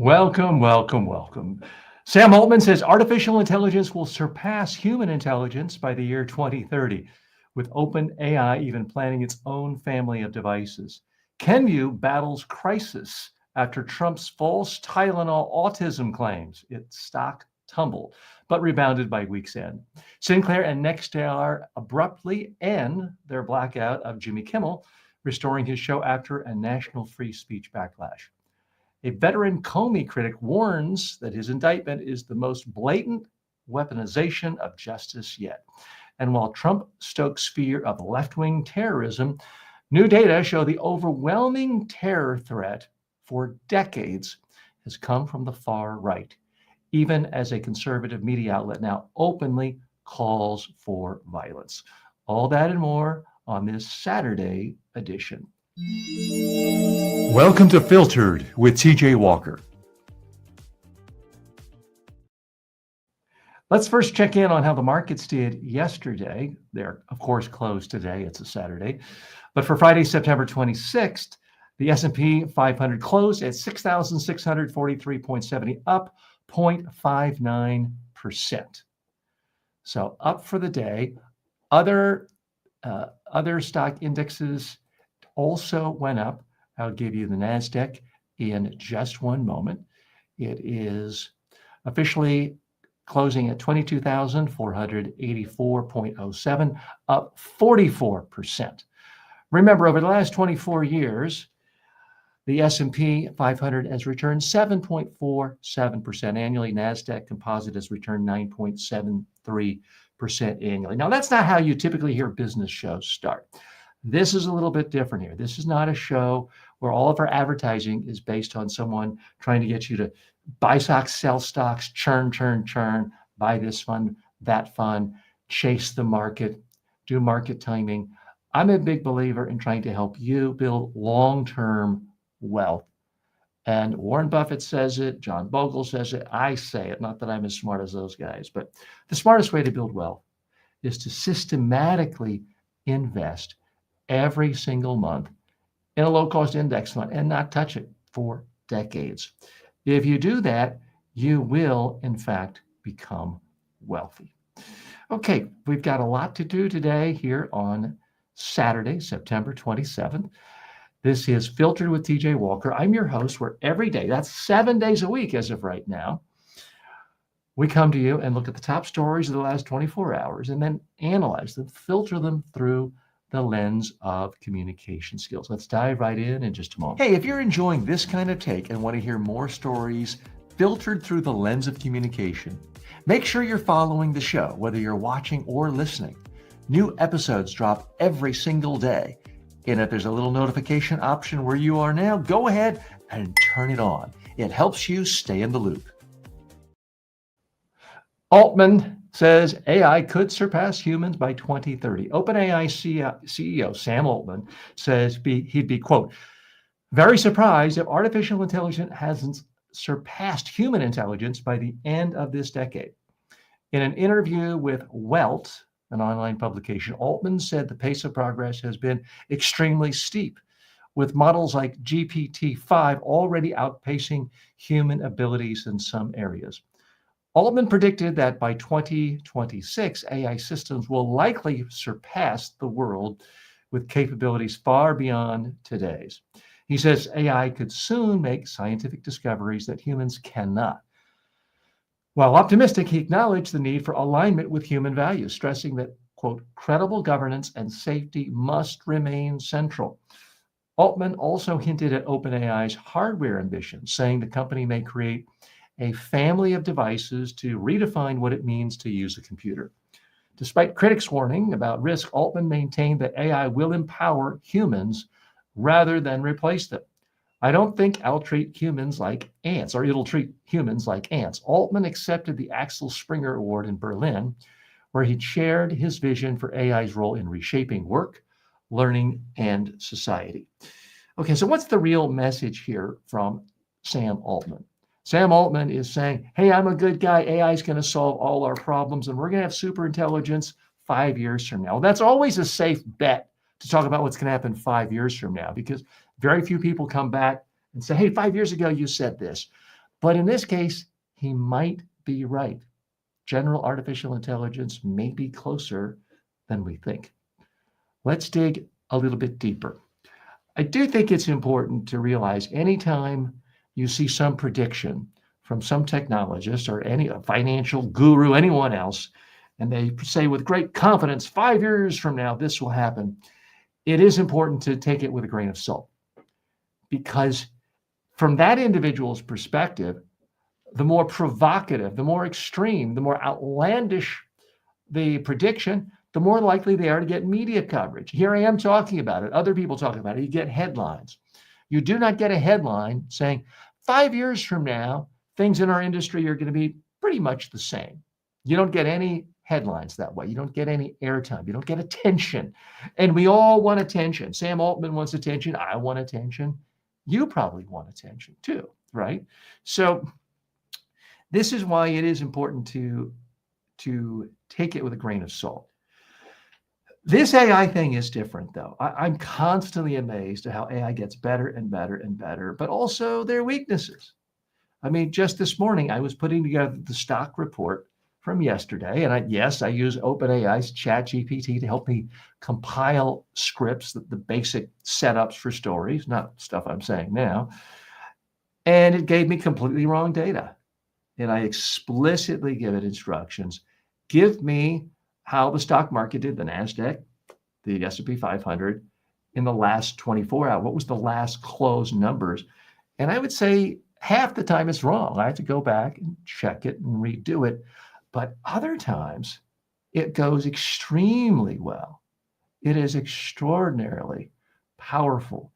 Welcome, welcome, welcome. Sam Altman says artificial intelligence will surpass human intelligence by the year 2030, with OpenAI even planning its own family of devices. Kenvue battles crisis after Trump's false Tylenol autism claims. Its stock tumbled, but rebounded by week's end. Sinclair and Nexstar abruptly end their blackout of Jimmy Kimmel, restoring his show after a national free speech backlash. A veteran Comey critic warns that his indictment is the most blatant weaponization of justice yet. And while Trump stokes fear of left-wing terrorism, new data show the overwhelming terror threat for decades has come from the far right, even as a conservative media outlet now openly calls for violence. All that and more on this Saturday edition. Welcome to Filtered with TJ Walker. Let's first check in on how the markets did yesterday. They're, of course, closed today. It's a Saturday. But for Friday, September 26th, the S&P 500 closed at 6,643.70, up 0.59%. So up for the day. Other stock indexes also went up. I'll give you the NASDAQ in just one moment. It is officially closing at 22,484.07, up 44%. Remember, over the last 24 years, the S&P 500 has returned 7.47% annually. NASDAQ Composite has returned 9.73% annually. Now, that's not how you typically hear business shows start. This is a little bit different here. This is not a show where all of our advertising is based on someone trying to get you to buy stocks, sell stocks, churn, buy this fund, that fund, chase the market, do market timing. I'm a big believer in trying to help you build long-term wealth. And Warren Buffett says it, John Bogle says it, I say it, not that I'm as smart as those guys, but the smartest way to build wealth is to systematically invest every single month in a low-cost index fund and not touch it for decades. If you do that, you will, in fact, become wealthy. Okay, we've got a lot to do today here on Saturday, September 27th. This is Filtered with TJ Walker. I'm your host, where every day, that's 7 days a week as of right now, we come to you and look at the top stories of the last 24 hours and then analyze them, filter them through the lens of communication skills. Let's dive right in just a moment. Hey, if you're enjoying this kind of take and want to hear more stories filtered through the lens of communication, make sure you're following the show, whether you're watching or listening. New episodes drop every single day. And if there's a little notification option where you are now, go ahead and turn it on. It helps you stay in the loop. Altman says AI could surpass humans by 2030. OpenAI CEO Sam Altman says he'd be, quote, very surprised if artificial intelligence hasn't surpassed human intelligence by the end of this decade. In an interview with Welt, an online publication, Altman said the pace of progress has been extremely steep, with models like GPT-5 already outpacing human abilities in some areas. Altman predicted that by 2026, AI systems will likely surpass the world with capabilities far beyond today's. He says AI could soon make scientific discoveries that humans cannot. While optimistic, he acknowledged the need for alignment with human values, stressing that, quote, credible governance and safety must remain central. Altman also hinted at OpenAI's hardware ambitions, saying the company may create a family of devices to redefine what it means to use a computer. Despite critics' warning about risk, Altman maintained that AI will empower humans rather than replace them. I don't think I'll treat humans like ants, or it'll treat humans like ants. Altman accepted the Axel Springer Award in Berlin, where he shared his vision for AI's role in reshaping work, learning, and society. Okay, so what's the real message here from Sam Altman? Sam Altman is saying, hey, I'm a good guy. AI is going to solve all our problems, and we're going to have super intelligence 5 years from now. Well, that's always a safe bet to talk about what's going to happen 5 years from now, because very few people come back and say, hey, 5 years ago, you said this. But in this case, he might be right. General artificial intelligence may be closer than we think. Let's dig a little bit deeper. I do think it's important to realize anytime you see some prediction from some technologist or any financial guru, anyone else, and they say with great confidence, 5 years from now, this will happen, it is important to take it with a grain of salt. Because from that individual's perspective, the more provocative, the more extreme, the more outlandish the prediction, the more likely they are to get media coverage. Here I am talking about it. Other people talking about it. You get headlines. You do not get a headline saying 5 years from now, things in our industry are going to be pretty much the same. You don't get any headlines that way. You don't get any airtime. You don't get attention. And we all want attention. Sam Altman wants attention. I want attention. You probably want attention too, right? So this is why it is important to take it with a grain of salt. This AI thing is different, though. I'm constantly amazed at how AI gets better and better and better, but also their weaknesses. I mean, just this morning, I was putting together the stock report from yesterday, and I use OpenAI's ChatGPT to help me compile scripts, the basic setups for stories, not stuff I'm saying now. And it gave me completely wrong data. And I explicitly give it instructions. Give me how the stock market did, the NASDAQ, the S&P 500, in the last 24 hours. What was the last close numbers? And I would say half the time it's wrong. I have to go back and check it and redo it. But other times it goes extremely well. It is extraordinarily powerful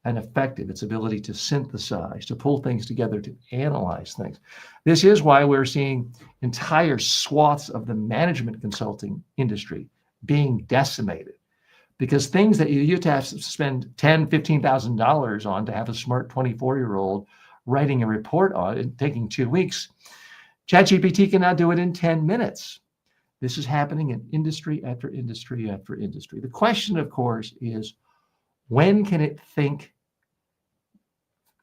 and effective, its ability to synthesize, to pull things together, to analyze things. This is why we're seeing entire swaths of the management consulting industry being decimated, because things that you used to have to spend $10,000, $15,000 on to have a smart 24-year-old writing a report on it, taking 2 weeks, ChatGPT can now do it in 10 minutes. This is happening in industry after industry after industry. The question, of course, is when can it think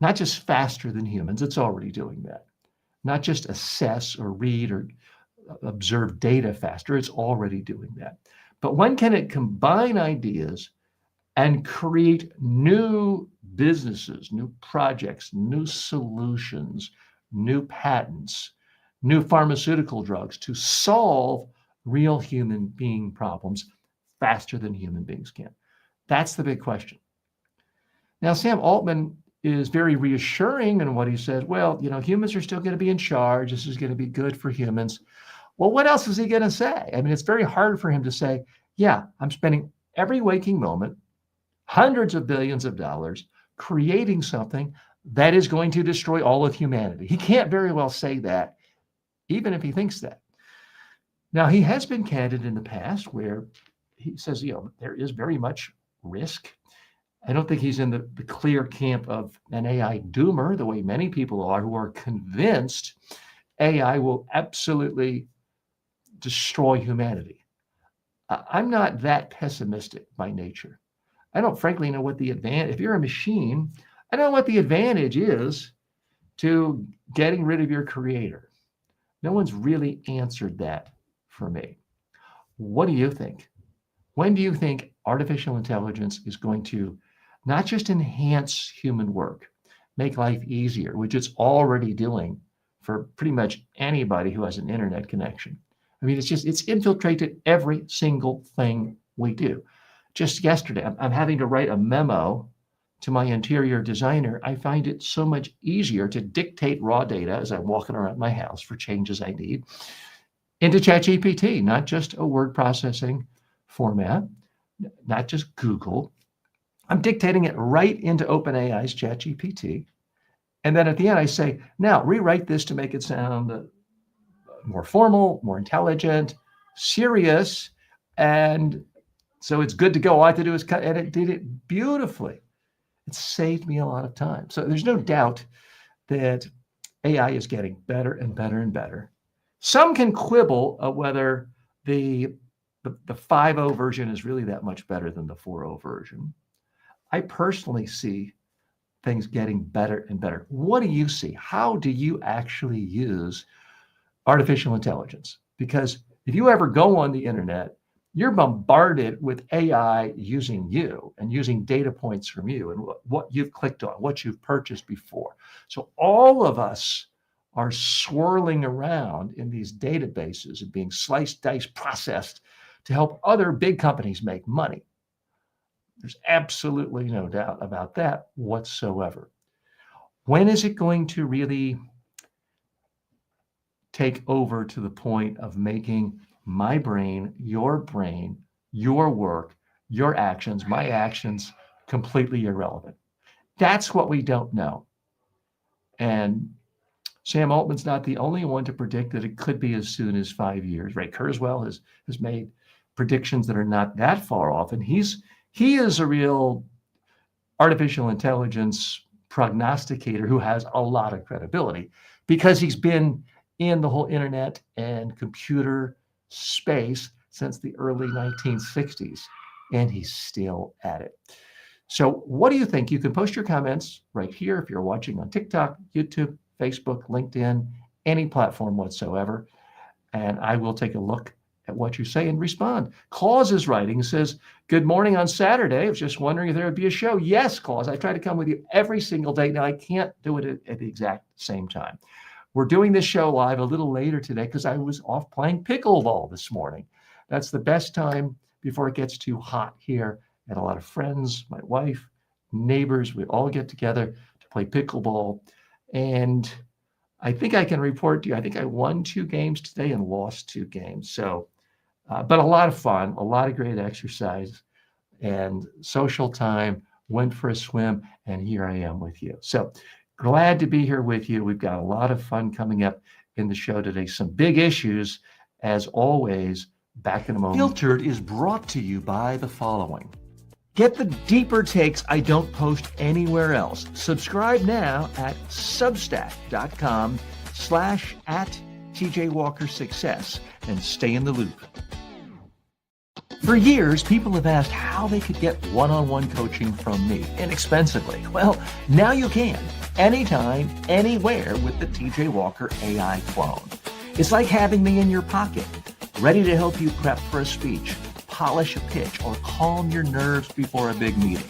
not just faster than humans? It's already doing that. Not just assess or read or observe data faster. It's already doing that. But when can it combine ideas and create new businesses, new projects, new solutions, new patents, new pharmaceutical drugs to solve real human being problems faster than human beings can? That's the big question. Now, Sam Altman is very reassuring in what he says. Well, humans are still going to be in charge. This is going to be good for humans. Well, what else is he going to say? I mean, it's very hard for him to say, yeah, I'm spending every waking moment, hundreds of billions of dollars, creating something that is going to destroy all of humanity. He can't very well say that, even if he thinks that. Now, he has been candid in the past where he says, there is very much risk. I don't think he's in the clear camp of an AI doomer, the way many people are who are convinced AI will absolutely destroy humanity. I'm not that pessimistic by nature. I don't frankly know what the advantage, if you're a machine, I don't know what the advantage is to getting rid of your creator. No one's really answered that for me. What do you think? When do you think artificial intelligence is going to not just enhance human work, make life easier, which it's already doing for pretty much anybody who has an internet connection? I mean, it's infiltrated every single thing we do. Just yesterday, I'm having to write a memo to my interior designer. I find it so much easier to dictate raw data as I'm walking around my house for changes I need into ChatGPT, not just a word processing format, not just Google. I'm dictating it right into OpenAI's ChatGPT. And then at the end, I say, now rewrite this to make it sound more formal, more intelligent, serious. And so it's good to go. All I have to do is cut, and it did it beautifully. It saved me a lot of time. So there's no doubt that AI is getting better and better and better. Some can quibble whether the 5.0 version is really that much better than the 4.0 version. I personally see things getting better and better. What do you see? How do you actually use artificial intelligence? Because if you ever go on the internet, you're bombarded with AI using you and using data points from you and what you've clicked on, what you've purchased before. So all of us are swirling around in these databases and being sliced, diced, processed to help other big companies make money. There's absolutely no doubt about that whatsoever. When is it going to really take over to the point of making my brain, your work, your actions, my actions completely irrelevant? That's what we don't know. And Sam Altman's not the only one to predict that it could be as soon as 5 years. Ray Kurzweil has made predictions that are not that far off. And he is a real artificial intelligence prognosticator who has a lot of credibility because he's been in the whole internet and computer space since the early 1960s, and he's still at it. So what do you think? You can post your comments right here if you're watching on TikTok, YouTube, Facebook, LinkedIn, any platform whatsoever, and I will take a look at what you say and respond. Claus is writing, says, good morning on Saturday. I was just wondering if there would be a show. Yes, Claus, I try to come with you every single day. Now, I can't do it at the exact same time. We're doing this show live a little later today because I was off playing pickleball this morning. That's the best time before it gets too hot here. And a lot of friends, my wife, neighbors, we all get together to play pickleball. And I think I can report to you, I think I won 2 games today and lost 2 games. So, but a lot of fun, a lot of great exercise and social time, went for a swim, and here I am with you. So glad to be here with you. We've got a lot of fun coming up in the show today. Some big issues, as always. Back in a moment. Filtered is brought to you by the following. Get the deeper takes I don't post anywhere else. Subscribe now at substack.com/@TJWalkerSuccess and stay in the loop. For years, people have asked how they could get one-on-one coaching from me inexpensively. Well, now you can, anytime, anywhere with the TJ Walker AI clone. It's like having me in your pocket, ready to help you prep for a speech, polish a pitch, or calm your nerves before a big meeting.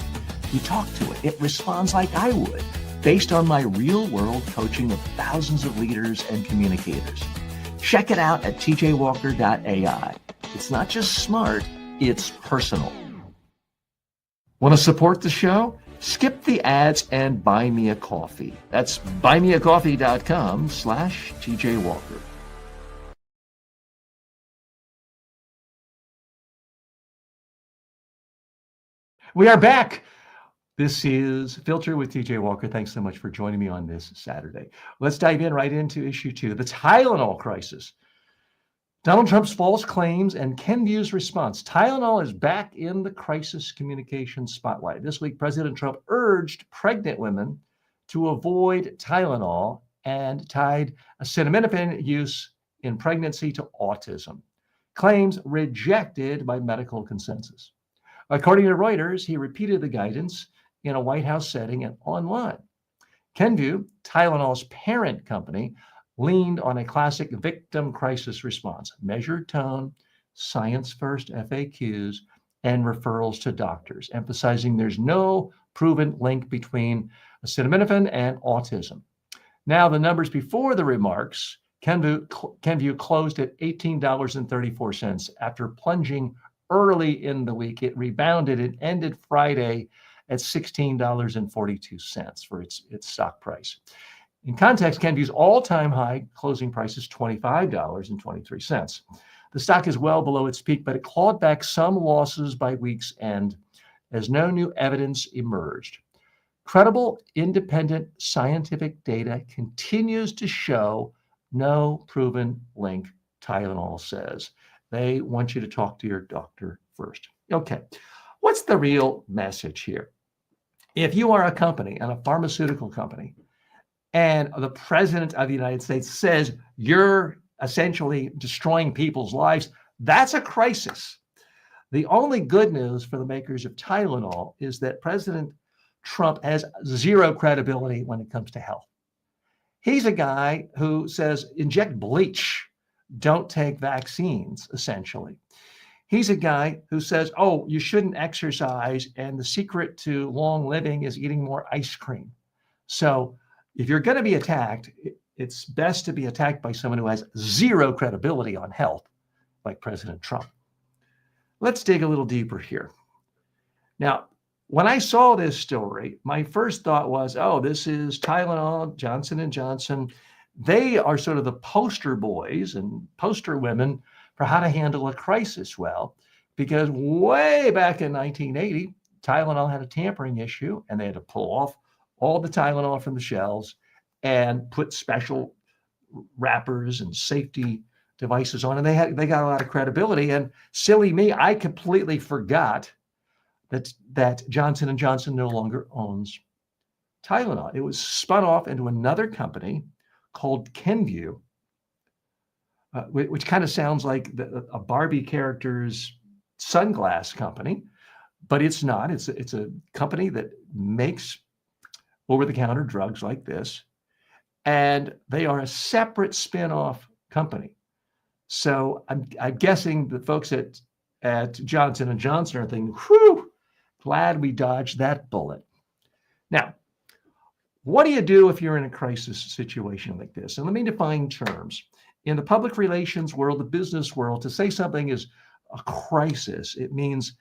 You talk to it, it responds like I would, based on my real-world coaching of thousands of leaders and communicators. Check it out at tjwalker.ai. It's not just smart, it's personal. Want to support the show? Skip the ads and buy me a coffee. That's buymeacoffee.com/TJWalker. We are back. This is Filter with TJ Walker. Thanks so much for joining me on this Saturday. Let's dive in right into issue 2, the Tylenol crisis. Donald Trump's false claims and Kenvue's response. Tylenol is back in the crisis communication spotlight. This week, President Trump urged pregnant women to avoid Tylenol and tied acetaminophen use in pregnancy to autism. Claims rejected by medical consensus. According to Reuters, he repeated the guidance in a White House setting and online. Kenvue, Tylenol's parent company, leaned on a classic victim crisis response, measured tone, science-first FAQs, and referrals to doctors, emphasizing there's no proven link between acetaminophen and autism. Now, the numbers before the remarks, Kenvue closed at $18.34 after plunging early in the week. It rebounded and ended Friday at $16.42 for its stock price. In context, Kenvue's all-time high closing price is $25.23. The stock is well below its peak, but it clawed back some losses by week's end as no new evidence emerged. Credible, independent scientific data continues to show no proven link, Tylenol says. They want you to talk to your doctor first. Okay, what's the real message here? If you are a company and a pharmaceutical company, and the president of the United States says you're essentially destroying people's lives, that's a crisis. The only good news for the makers of Tylenol is that President Trump has zero credibility when it comes to health. He's a guy who says inject bleach, don't take vaccines, essentially. He's a guy who says, oh, you shouldn't exercise, and the secret to long living is eating more ice cream. So if you're going to be attacked, it's best to be attacked by someone who has zero credibility on health, like President Trump. Let's dig a little deeper here. Now, when I saw this story, my first thought was, oh, this is Tylenol, Johnson & Johnson. They are sort of the poster boys and poster women for how to handle a crisis well, because way back in 1980, Tylenol had a tampering issue, and they had to pull off all the Tylenol from the shelves and put special wrappers and safety devices on, and they got a lot of credibility. And silly me, I completely forgot that Johnson & Johnson no longer owns Tylenol. It was spun off into another company called Kenvue, which kind of sounds like a Barbie character's sunglass company, but it's not. It's a company that makes over-the-counter drugs like this, and they are a separate spin-off company. So I'm guessing the folks at Johnson & Johnson are thinking, whew, glad we dodged that bullet. Now, what do you do if you're in a crisis situation like this? And let me define terms. In the public relations world, the business world, to say something is a crisis, it means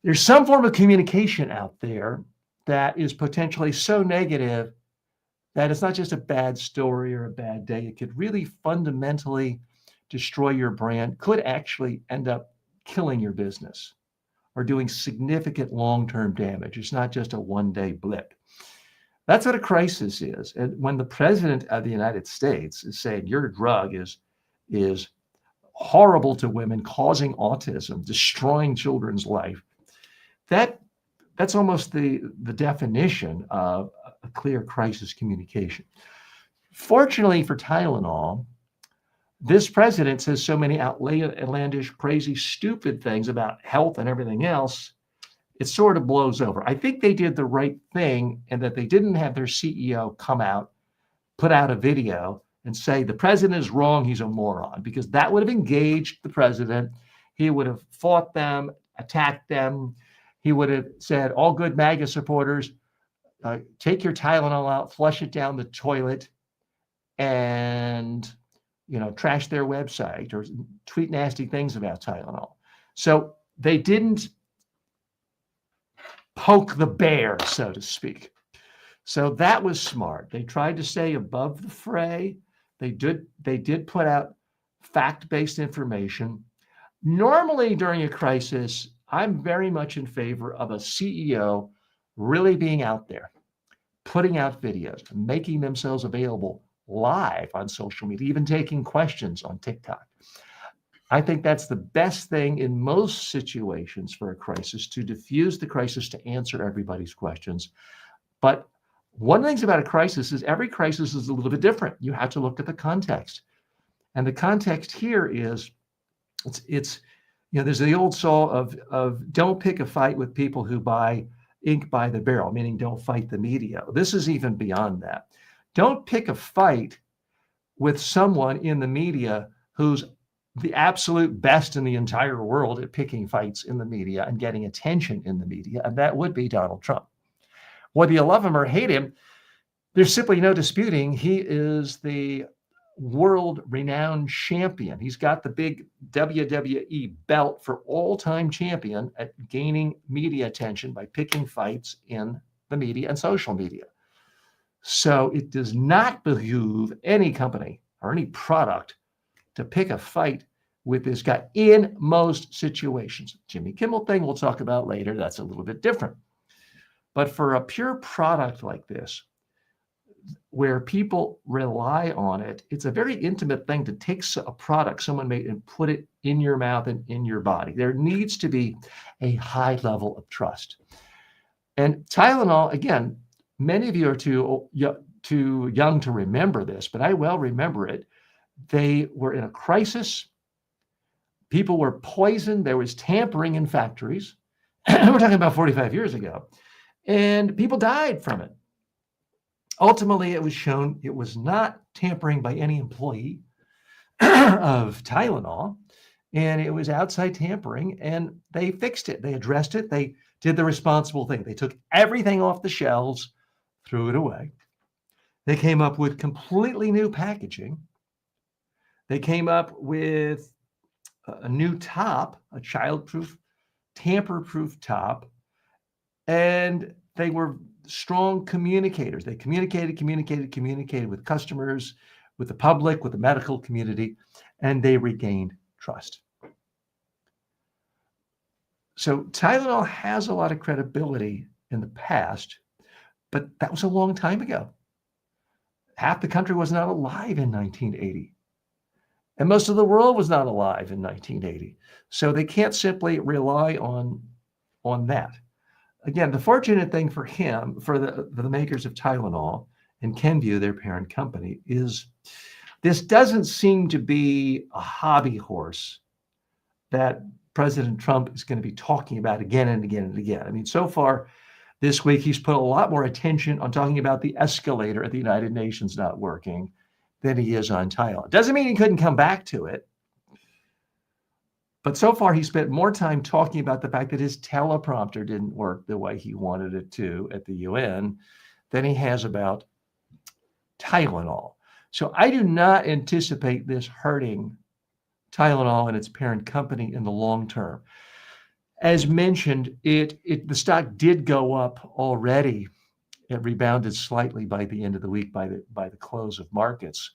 there's some form of communication out there that is potentially so negative that it's not just a bad story or a bad day. It could really fundamentally destroy your brand, could actually end up killing your business or doing significant long-term damage. It's not just a one-day blip. That's what a crisis is. And when the president of the United States is saying your drug is horrible to women, causing autism, destroying children's life, that's almost the definition of a clear crisis communication. Fortunately for Tylenol, this president says so many outlandish, crazy, stupid things about health and everything else, it sort of blows over. I think they did the right thing, and that they didn't have their CEO come out, put out a video and say, the president is wrong, he's a moron, because that would have engaged the president. He would have fought them, attacked them. He would have said, all good MAGA supporters, take your Tylenol out, flush it down the toilet, and trash their website or tweet nasty things about Tylenol. So they didn't poke the bear, so to speak. So that was smart. They tried to stay above the fray. They did put out fact-based information. Normally during a crisis, I'm very much in favor of a CEO really being out there, putting out videos, making themselves available live on social media, even taking questions on TikTok. I think that's the best thing in most situations for a crisis, to diffuse the crisis, to answer everybody's questions. But one of the things about a crisis is every crisis is a little bit different. You have to look at the context. And the context here is, it's there's the old saw of don't pick a fight with people who buy ink by the barrel, meaning don't fight the media. This is even beyond that. Don't pick a fight with someone in the media who's the absolute best in the entire world at picking fights in the media and getting attention in the media, and that would be Donald Trump. Whether you love him or hate him, there's simply no disputing he is the world-renowned champion. He's got the big WWE belt for all-time champion at gaining media attention by picking fights in the media and social media. So it does not behoove any company or any product to pick a fight with this guy in most situations. Jimmy Kimmel thing we'll talk about later, that's a little bit different. But for a pure product like this, where people rely on it, it's a very intimate thing to take a product someone made and put it in your mouth and in your body. There needs to be a high level of trust. And Tylenol, again, many of you are too young to remember this, but I well remember it. They were in a crisis. People were poisoned. There was tampering in factories. We're talking about 45 years ago. and people died from it. Ultimately, it was shown it was not tampering by any employee of Tylenol, and it was outside tampering, and they fixed it. They addressed it. They did the responsible thing. They took everything off the shelves, threw it away. They came up with completely new packaging. They came up with a new top, a child-proof, tamper-proof top, and they were strong communicators. They communicated with customers, with the public, with the medical community, and they regained trust. So Tylenol has a lot of credibility in the past, but that was a long time ago. Half the country was not alive in 1980. And most of the world was not alive in 1980. So they can't simply rely on that. Again, the fortunate thing for him, for the makers of Tylenol and Kenvue, their parent company, is this doesn't seem to be a hobby horse that President Trump is going to be talking about again and again and again. I mean, so far this week, he's put a lot more attention on talking about the escalator at the United Nations not working than he is on Tylenol. Doesn't mean he couldn't come back to it. But so far, he spent more time talking about the fact that his teleprompter didn't work the way he wanted it to at the UN than he has about Tylenol. So I do not anticipate this hurting Tylenol and its parent company in the long term. As mentioned, the stock did go up already. It rebounded slightly by the end of the week by the close of markets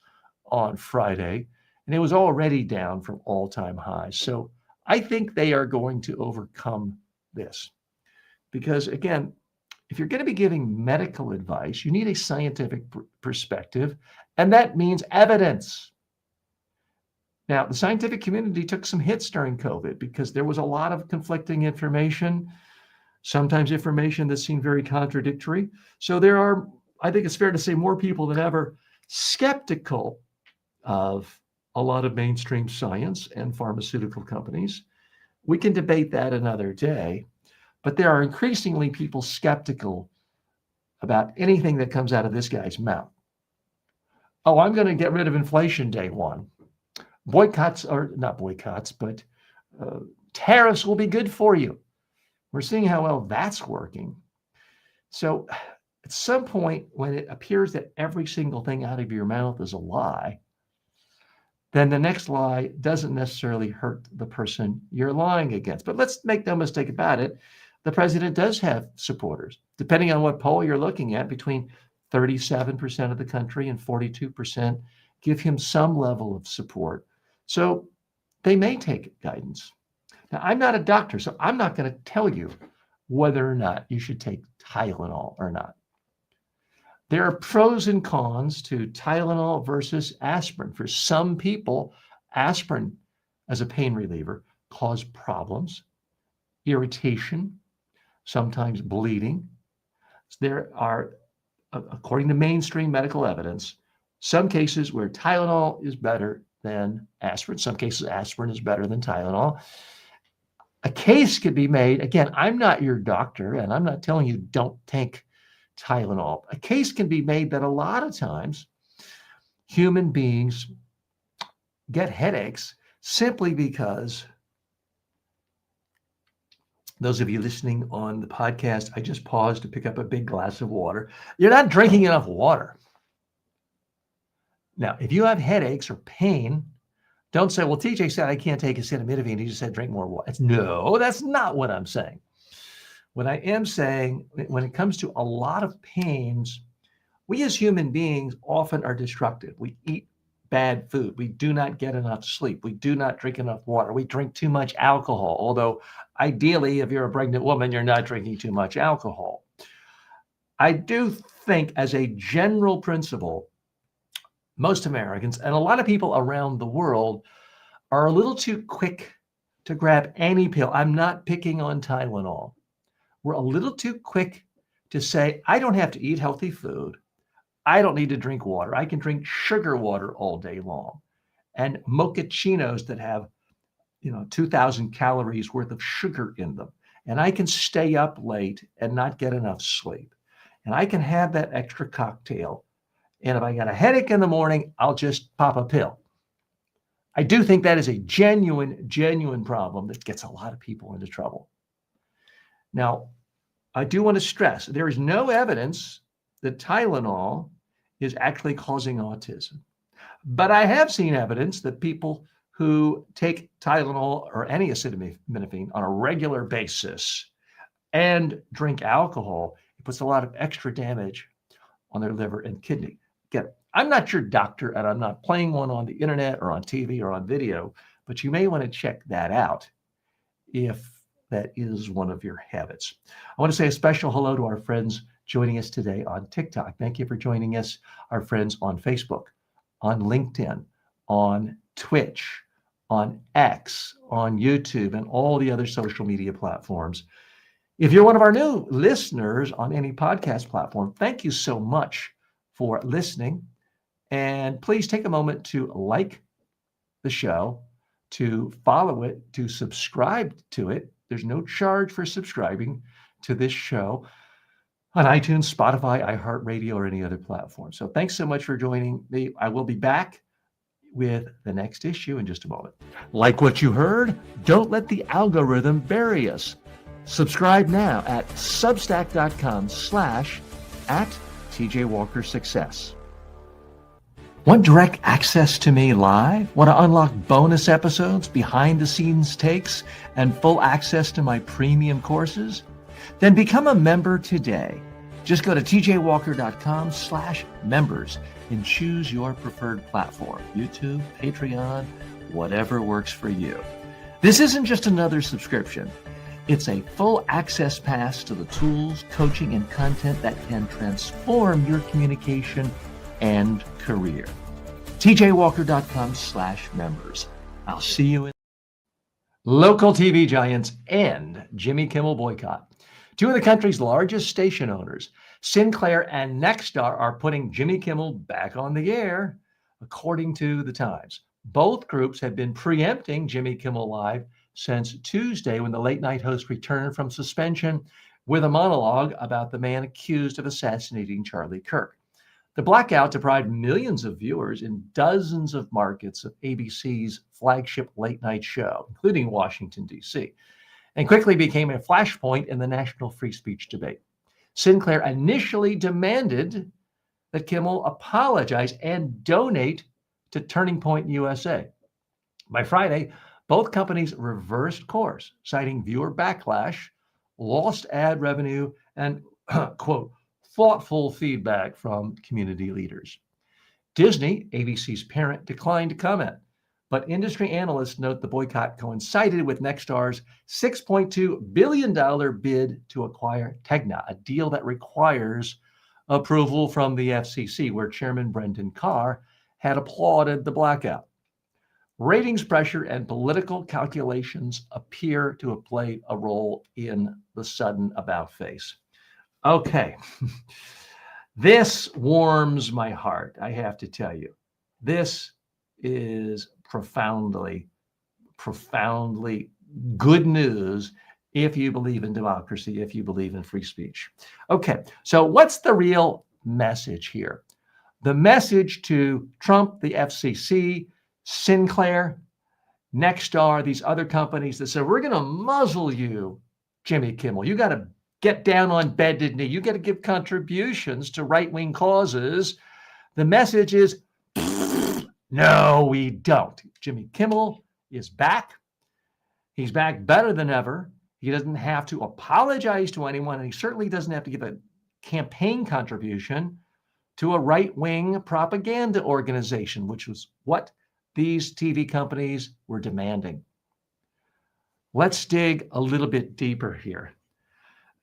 on Friday, and it was already down from all-time highs. So I think they are going to overcome this because, again, if you're going to be giving medical advice, you need a scientific perspective, and that means evidence. Now, the scientific community took some hits during COVID because there was a lot of conflicting information, sometimes information that seemed very contradictory. So there are, I think it's fair to say, more people than ever skeptical of a lot of mainstream science and pharmaceutical companies. We can debate that another day, but there are increasingly people skeptical about anything that comes out of this guy's mouth. Oh, I'm going to get rid of inflation day one. Boycotts, or not boycotts, but tariffs will be good for you. We're seeing how well that's working. So at some point, when it appears that every single thing out of your mouth is a lie, then the next lie doesn't necessarily hurt the person you're lying against. But let's make no mistake about it. The president does have supporters, depending on what poll you're looking at, between 37% of the country and 42% give him some level of support. So they may take guidance. Now, I'm not a doctor, so I'm not going to tell you whether or not you should take Tylenol or not. There are pros and cons to Tylenol versus aspirin. For some people, aspirin as a pain reliever causes problems, irritation, sometimes bleeding. There are, according to mainstream medical evidence, some cases where Tylenol is better than aspirin. Some cases, aspirin is better than Tylenol. A case could be made. Again, I'm not your doctor, and I'm not telling you don't take Tylenol. A case can be made that a lot of times human beings get headaches simply because, those of you listening on the podcast, I just paused to pick up a big glass of water. You're not drinking enough water. Now, if you have headaches or pain, don't say, well, TJ said I can't take acetaminophen. He just said drink more water. No, that's not what I'm saying. What I am saying, when it comes to a lot of pains, we as human beings often are destructive. We eat bad food. We do not get enough sleep. We do not drink enough water. We drink too much alcohol, although ideally, if you're a pregnant woman, you're not drinking too much alcohol. I do think, as a general principle, most Americans and a lot of people around the world are a little too quick to grab any pill. I'm not picking on Tylenol. We're a little too quick to say, I don't have to eat healthy food. I don't need to drink water. I can drink sugar water all day long. And mochachinos that have, 2,000 calories worth of sugar in them. and I can stay up late and not get enough sleep. And I can have that extra cocktail. And if I got a headache in the morning, I'll just pop a pill. I do think that is a genuine problem that gets a lot of people into trouble. Now, I do want to stress there is no evidence that Tylenol is actually causing autism. But I have seen evidence that people who take Tylenol or any acetaminophen on a regular basis and drink alcohol, it puts a lot of extra damage on their liver and kidney. Again, I'm not your doctor, and I'm not playing one on the internet or on TV or on video, but you may want to check that out if that is one of your habits. I want to say a special hello to our friends joining us today on TikTok. Thank you for joining us, our friends on Facebook, on LinkedIn, on Twitch, on X, on YouTube, and all the other social media platforms. If you're one of our new listeners on any podcast platform, thank you so much for listening. And please take a moment to like the show, to follow it, to subscribe to it. There's no charge for subscribing to this show on iTunes, Spotify, iHeartRadio, or any other platform. So thanks so much for joining me. I will be back with the next issue in just a moment. Like what you heard? Don't let the algorithm bury us. Subscribe now at substack.com/@TJWalkerSuccess. Want direct access to me live? Want to unlock bonus episodes, behind the scenes takes, and full access to my premium courses? Then become a member today. Just go to tjwalker.com/members and choose your preferred platform, YouTube, Patreon, whatever works for you. This isn't just another subscription. It's a full access pass to the tools, coaching, and content that can transform your communication and career. tjwalker.com/members. I'll see you in local TV giants end Jimmy Kimmel boycott. Two of the country's largest station owners, Sinclair and Nexstar, are putting Jimmy Kimmel back on the air, according to the Times. Both groups have been preempting Jimmy Kimmel Live since Tuesday, when the late night host returned from suspension with a monologue about the man accused of assassinating Charlie Kirk. The blackout deprived millions of viewers in dozens of markets of ABC's flagship late night show, including Washington, D.C., and quickly became a flashpoint in the national free speech debate. Sinclair initially demanded that Kimmel apologize and donate to Turning Point USA. By Friday, both companies reversed course, citing viewer backlash, lost ad revenue, and, quote, thoughtful feedback from community leaders. Disney, ABC's parent, declined to comment, but industry analysts note the boycott coincided with Nexstar's $6.2 billion bid to acquire Tegna, a deal that requires approval from the FCC, where Chairman Brendan Carr had applauded the blackout. Ratings pressure and political calculations appear to have played a role in the sudden about-face. Okay, this warms my heart, I have to tell you. This is profoundly good news if you believe in democracy, if you believe in free speech. Okay, so what's the real message here? The message to Trump, the FCC, Sinclair, Nexstar, these other companies that said, we're going to muzzle you, Jimmy Kimmel. You got to get down on bended knee. You got to give contributions to right-wing causes. The message is, no, we don't. Jimmy Kimmel is back. He's back better than ever. He doesn't have to apologize to anyone, and he certainly doesn't have to give a campaign contribution to a right-wing propaganda organization, which was what these TV companies were demanding. Let's dig a little bit deeper here.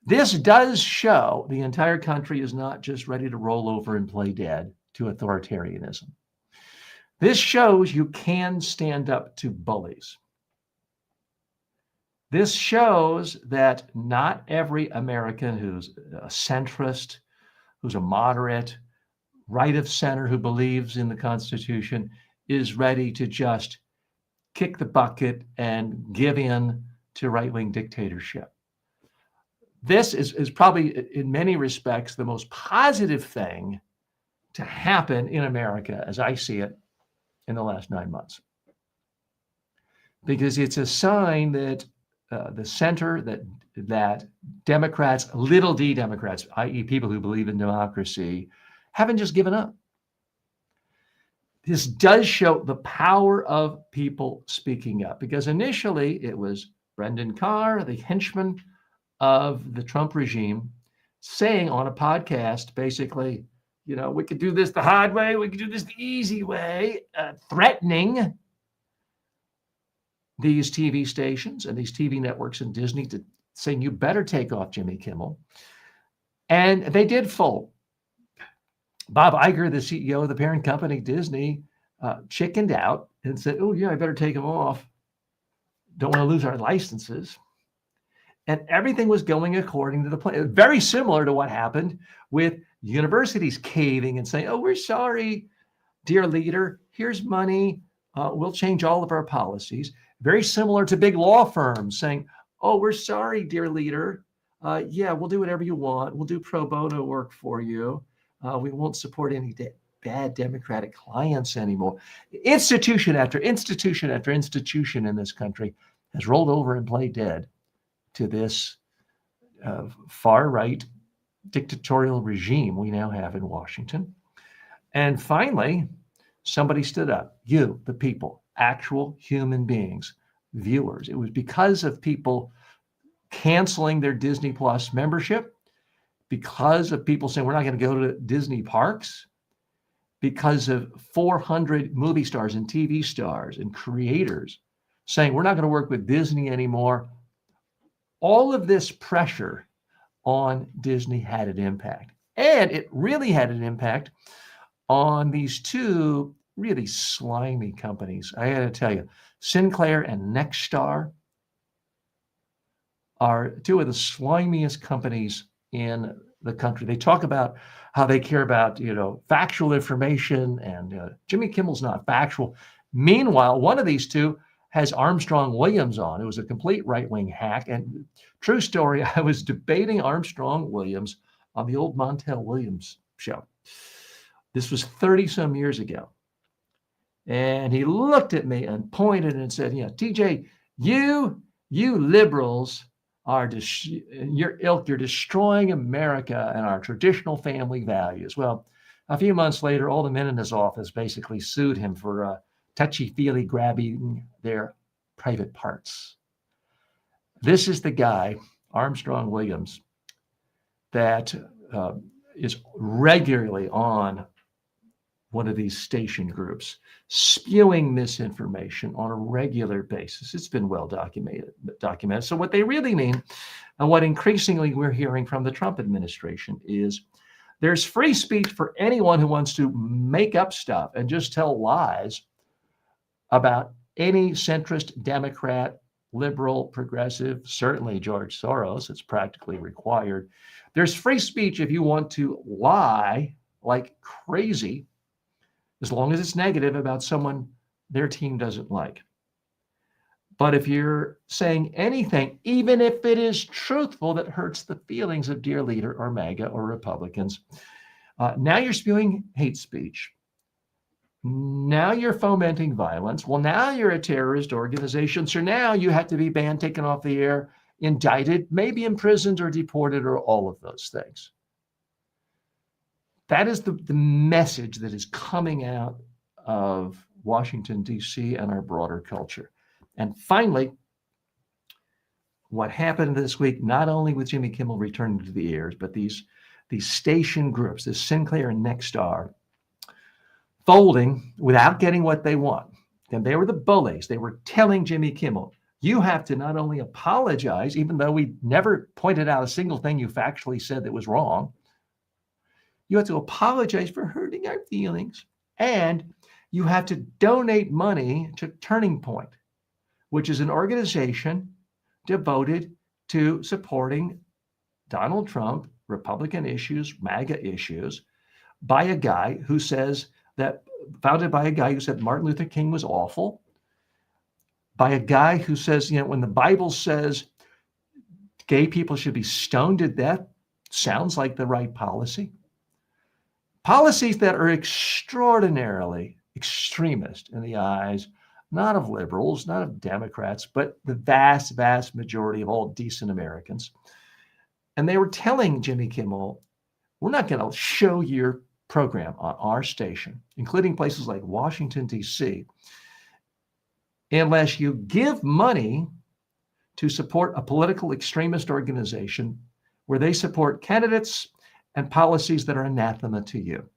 This does show the entire country is not just ready to roll over and play dead to authoritarianism. This shows you can stand up to bullies. This shows that not every American who's a centrist, who's a moderate, right of center, who believes in the Constitution, is ready to just kick the bucket and give in to right-wing dictatorship. this is probably, in many respects, the most positive thing to happen in America, as I see it, in the last 9 months. Because it's a sign that the center, that Democrats, little d Democrats, i.e. people who believe in democracy, haven't just given up. This does show the power of people speaking up, because initially it was Brendan Carr, the henchman of the Trump regime, saying on a podcast, basically, we could do this the hard way, we could do this the easy way, threatening these TV stations and these TV networks and Disney to saying, you better take off Jimmy Kimmel. And they did fold. Bob Iger, the CEO of the parent company, Disney, chickened out and said, oh, yeah, I better take him off. Don't want to lose our licenses. And everything was going according to the plan. Very similar to what happened with universities caving and saying, oh, we're sorry, dear leader, here's money. We'll change all of our policies. Very similar to big law firms saying, oh, we're sorry, dear leader. Yeah, we'll do whatever you want. We'll do pro bono work for you. We won't support any bad Democratic clients anymore. Institution after institution after institution in this country has rolled over and played dead to this far-right dictatorial regime we now have in Washington. And finally, somebody stood up. You, the people, actual human beings, viewers. It was because of people canceling their Disney Plus membership, because of people saying we're not going to go to Disney parks, because of 400 movie stars and TV stars and creators saying we're not going to work with Disney anymore. All of this pressure on Disney had an impact. And it really had an impact on these two really slimy companies. I got to tell you, Sinclair and Nexstar are two of the slimiest companies in the country. They talk about how they care about, factual information, and Jimmy Kimmel's not factual. Meanwhile, one of these two has Armstrong Williams on. It was a complete right-wing hack. And true story, I was debating Armstrong Williams on the old Montel Williams show. This was 30-some years ago. And he looked at me and pointed and said, TJ, you liberals are, your ilk, you're destroying America and our traditional family values. Well, a few months later, all the men in his office basically sued him for touchy-feely grabbing their private parts. This is the guy, Armstrong Williams, that is regularly on one of these station groups, spewing misinformation on a regular basis. It's been well documented. So what they really mean, and what increasingly we're hearing from the Trump administration, is there's free speech for anyone who wants to make up stuff and just tell lies about any centrist, Democrat, liberal, progressive, certainly George Soros. It's practically required. There's free speech if you want to lie like crazy, as long as it's negative about someone their team doesn't like. But if you're saying anything, even if it is truthful, that hurts the feelings of dear leader or MAGA or Republicans, now you're spewing hate speech. Now you're fomenting violence. Well, now you're a terrorist organization. So now you have to be banned, taken off the air, indicted, maybe imprisoned or deported, or all of those things. That is the message that is coming out of Washington, D.C. and our broader culture. And finally, what happened this week, not only with Jimmy Kimmel returning to the airs, but these station groups, this Sinclair and Nexstar, folding without getting what they want. And they were the bullies. They were telling Jimmy Kimmel, you have to not only apologize, even though we never pointed out a single thing you factually said that was wrong, you have to apologize for hurting our feelings, and you have to donate money to Turning Point, which is an organization devoted to supporting Donald Trump, Republican issues, MAGA issues, by a guy who says that, founded by a guy who said Martin Luther King was awful, by a guy who says, when the Bible says, Gay people should be stoned to death. Sounds like the right policy. Policies that are extraordinarily extremist in the eyes, not of liberals, not of Democrats, but the vast, vast majority of all decent Americans. And they were telling Jimmy Kimmel, we're not going to show your program on our station, including places like Washington, D.C., unless you give money to support a political extremist organization where they support candidates and policies that are anathema to you.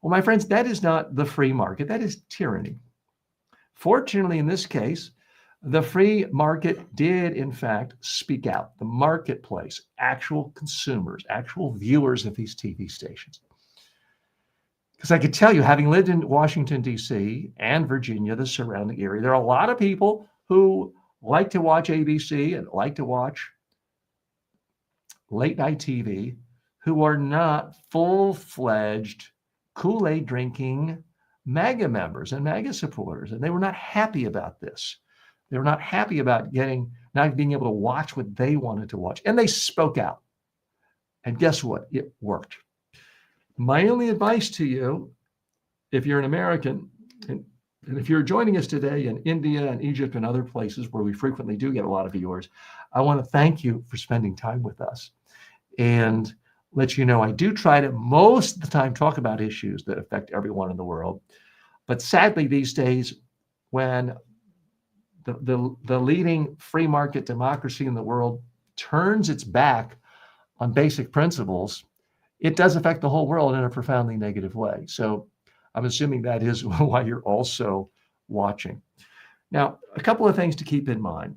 Well, my friends, that is not the free market. That is tyranny. Fortunately, in this case, the free market did, in fact, speak out. The marketplace, actual consumers, actual viewers of these TV stations. Because I could tell you, having lived in Washington, D.C. and Virginia, the surrounding area, there are a lot of people who like to watch ABC and like to watch late night TV who are not full-fledged Kool-Aid drinking MAGA members and MAGA supporters. And they were not happy about this. They were not happy about not being able to watch what they wanted to watch. And they spoke out. And guess what? It worked. My only advice to you, if you're an American, and if you're joining us today in India and Egypt and other places where we frequently do get a lot of viewers, I want to thank you for spending time with us and let you know I do try to most of the time talk about issues that affect everyone in the world. But sadly, these days, when the leading free market democracy in the world turns its back on basic principles, it does affect the whole world in a profoundly negative way. So I'm assuming that is why you're also watching. Now, a couple of things to keep in mind.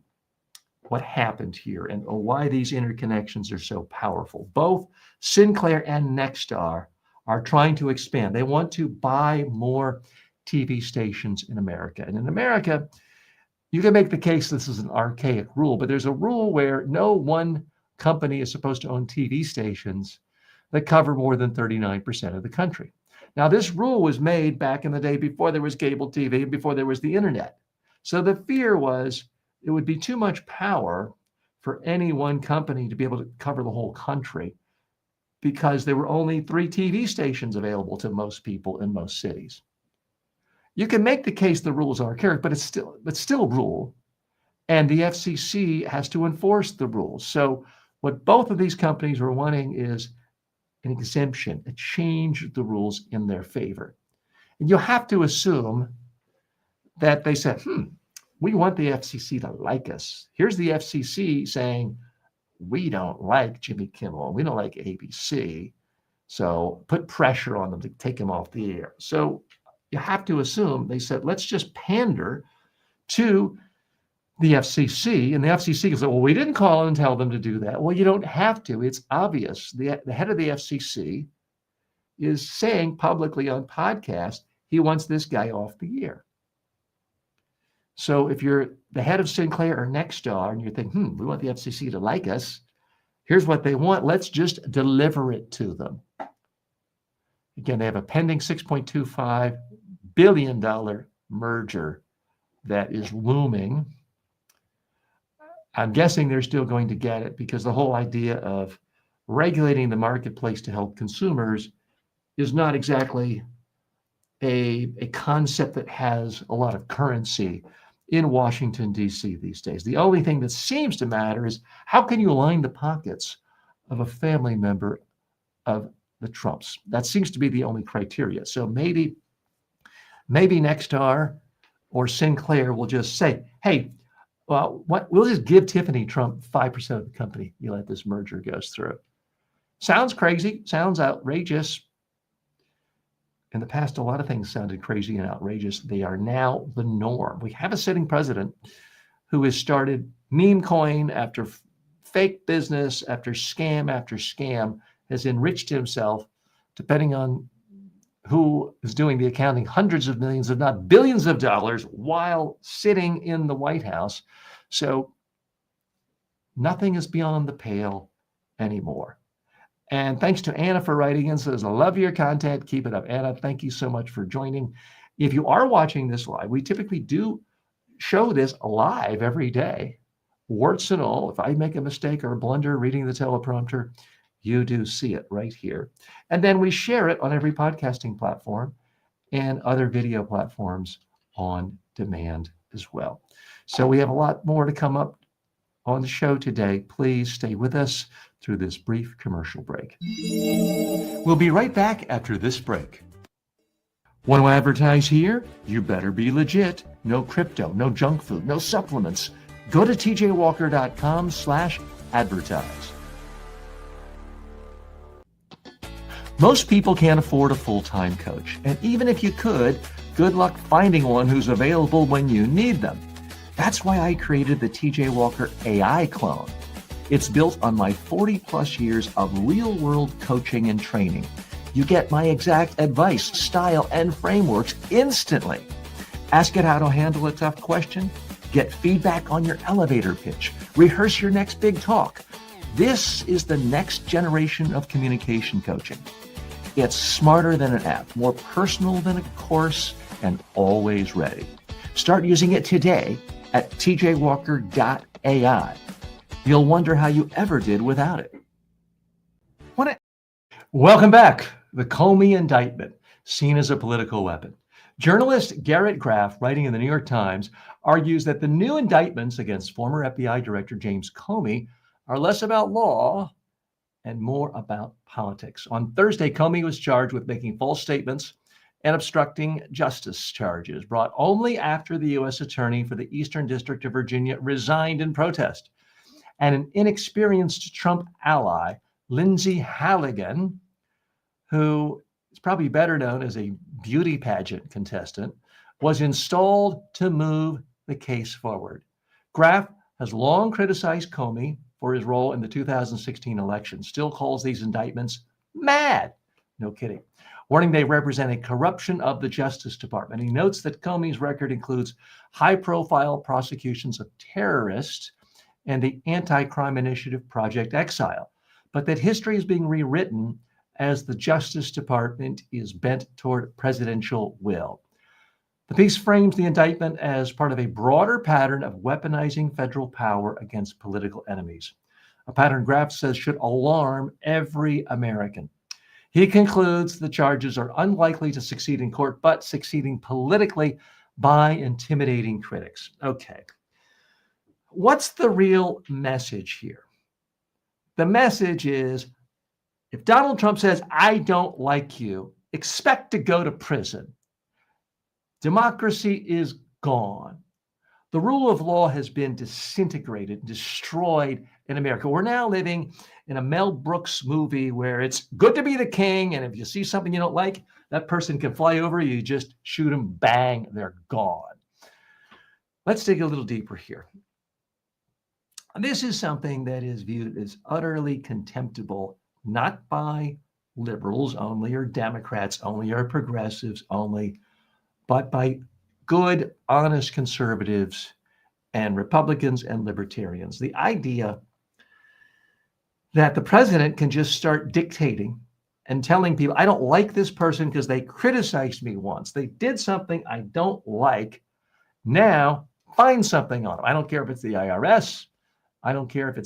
What happened here and why these interconnections are so powerful. Both Sinclair and Nexstar are trying to expand. They want to buy more TV stations in America. And in America, you can make the case this is an archaic rule, but there's a rule where no one company is supposed to own TV stations that cover more than 39% of the country. Now, this rule was made back in the day before there was cable TV, before there was the internet. So the fear was it would be too much power for any one company to be able to cover the whole country because there were only 3 TV stations available to most people in most cities. You can make the case the rules are archaic, but it's still a rule, and the FCC has to enforce the rules. So what both of these companies were wanting is an exemption, a change of the rules in their favor. And you have to assume that they said, we want the FCC to like us. Here's the FCC saying, we don't like Jimmy Kimmel. We don't like ABC. So put pressure on them to take him off the air. So you have to assume they said, let's just pander to the FCC. And the FCC said, well, we didn't call and tell them to do that. Well, you don't have to. It's obvious. The head of the FCC is saying publicly on podcast, he wants this guy off the air. So if you're the head of Sinclair or Nexstar and you're thinking, we want the FCC to like us, here's what they want. Let's just deliver it to them. Again, they have a pending $6.25 billion merger that is looming. I'm guessing they're still going to get it because the whole idea of regulating the marketplace to help consumers is not exactly a concept that has a lot of currency in Washington, D.C. these days. The only thing that seems to matter is how can you line the pockets of a family member of the Trumps? That seems to be the only criteria. So maybe Nexstar or Sinclair will just say, hey, well, we'll just give Tiffany Trump 5% of the company. You let this merger goes through. Sounds crazy, sounds outrageous. In the past, a lot of things sounded crazy and outrageous. They are now the norm. We have a sitting president who has started meme coin after fake business, after scam, has enriched himself, depending on who is doing the accounting, hundreds of millions, if not billions of dollars, while sitting in the White House. So nothing is beyond the pale anymore. And thanks to Anna for writing in, says, I love your content. Keep it up. Anna, thank you so much for joining. If you are watching this live, we typically do show this live every day warts and all. If I make a mistake or a blunder reading the teleprompter, you do see it right here. And then we share it on every podcasting platform and other video platforms on demand as well. So we have a lot more to come up on the show today. Please stay with us through this brief commercial break. We'll be right back after this break. Want to advertise here? You better be legit. No crypto, no junk food, no supplements. Go to tjwalker.com/advertise. Most people can't afford a full-time coach. And even if you could, good luck finding one who's available when you need them. That's why I created the TJ Walker AI clone. It's built on my 40 plus years of real-world coaching and training. You get my exact advice, style, and frameworks instantly. Ask it how to handle a tough question, get feedback on your elevator pitch, rehearse your next big talk. This is the next generation of communication coaching. It's smarter than an app, more personal than a course, and always ready. Start using it today at tjwalker.ai. You'll wonder how you ever did without it. Welcome back. The Comey Indictment, seen as a political weapon. Journalist Garrett Graff, writing in the New York Times, argues that the new indictments against former FBI Director James Comey are less about law and more about politics. On Thursday, Comey was charged with making false statements and obstructing justice charges, brought only after the U.S. Attorney for the Eastern District of Virginia resigned in protest. And an inexperienced Trump ally, Lindsay Halligan, who is probably better known as a beauty pageant contestant, was installed to move the case forward. Graff has long criticized Comey for his role in the 2016 election, still calls these indictments mad. No kidding. Warning they represent a corruption of the Justice Department. He notes that Comey's record includes high-profile prosecutions of terrorists and the anti-crime initiative Project Exile, but that history is being rewritten as the Justice Department is bent toward presidential will. The piece frames the indictment as part of a broader pattern of weaponizing federal power against political enemies, a pattern Graff says should alarm every American. He concludes the charges are unlikely to succeed in court, but succeeding politically by intimidating critics. Okay. What's the real message here? The message is, if Donald Trump says, I don't like you, expect to go to prison. Democracy is gone. The rule of law has been disintegrated, destroyed in America. We're now living in a Mel Brooks movie where it's good to be the king, and if you see something you don't like, that person can fly over you, just shoot them, bang, they're gone. Let's dig a little deeper here. This is something that is viewed as utterly contemptible, not by liberals only or Democrats only or progressives only, but by good, honest conservatives and Republicans and libertarians. The idea that the president can just start dictating and telling people, I don't like this person because they criticized me once. They did something I don't like. Now, find something on them. I don't care if it's the IRS. I don't care if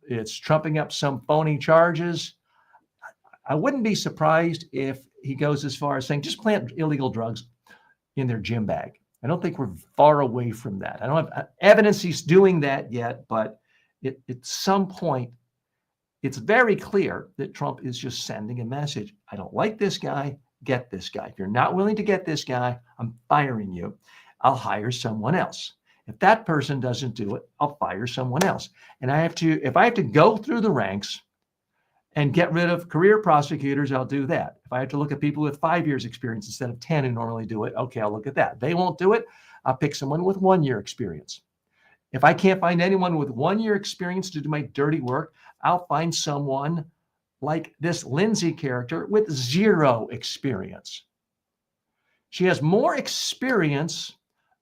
it's trumping up some phony charges. I wouldn't be surprised if he goes as far as saying, just plant illegal drugs in their gym bag. I don't think we're far away from that. I don't have evidence he's doing that yet, but at some point, it's very clear that Trump is just sending a message. I don't like this guy, get this guy. If you're not willing to get this guy, I'm firing you. I'll hire someone else. If that person doesn't do it, I'll fire someone else. And if I have to go through the ranks and get rid of career prosecutors, I'll do that. If I have to look at people with 5 years experience instead of 10 who normally do it, okay, I'll look at that. They won't do it, I'll pick someone with 1 year experience. If I can't find anyone with 1 year experience to do my dirty work, I'll find someone like this Lindsay character with 0 experience. She has more experience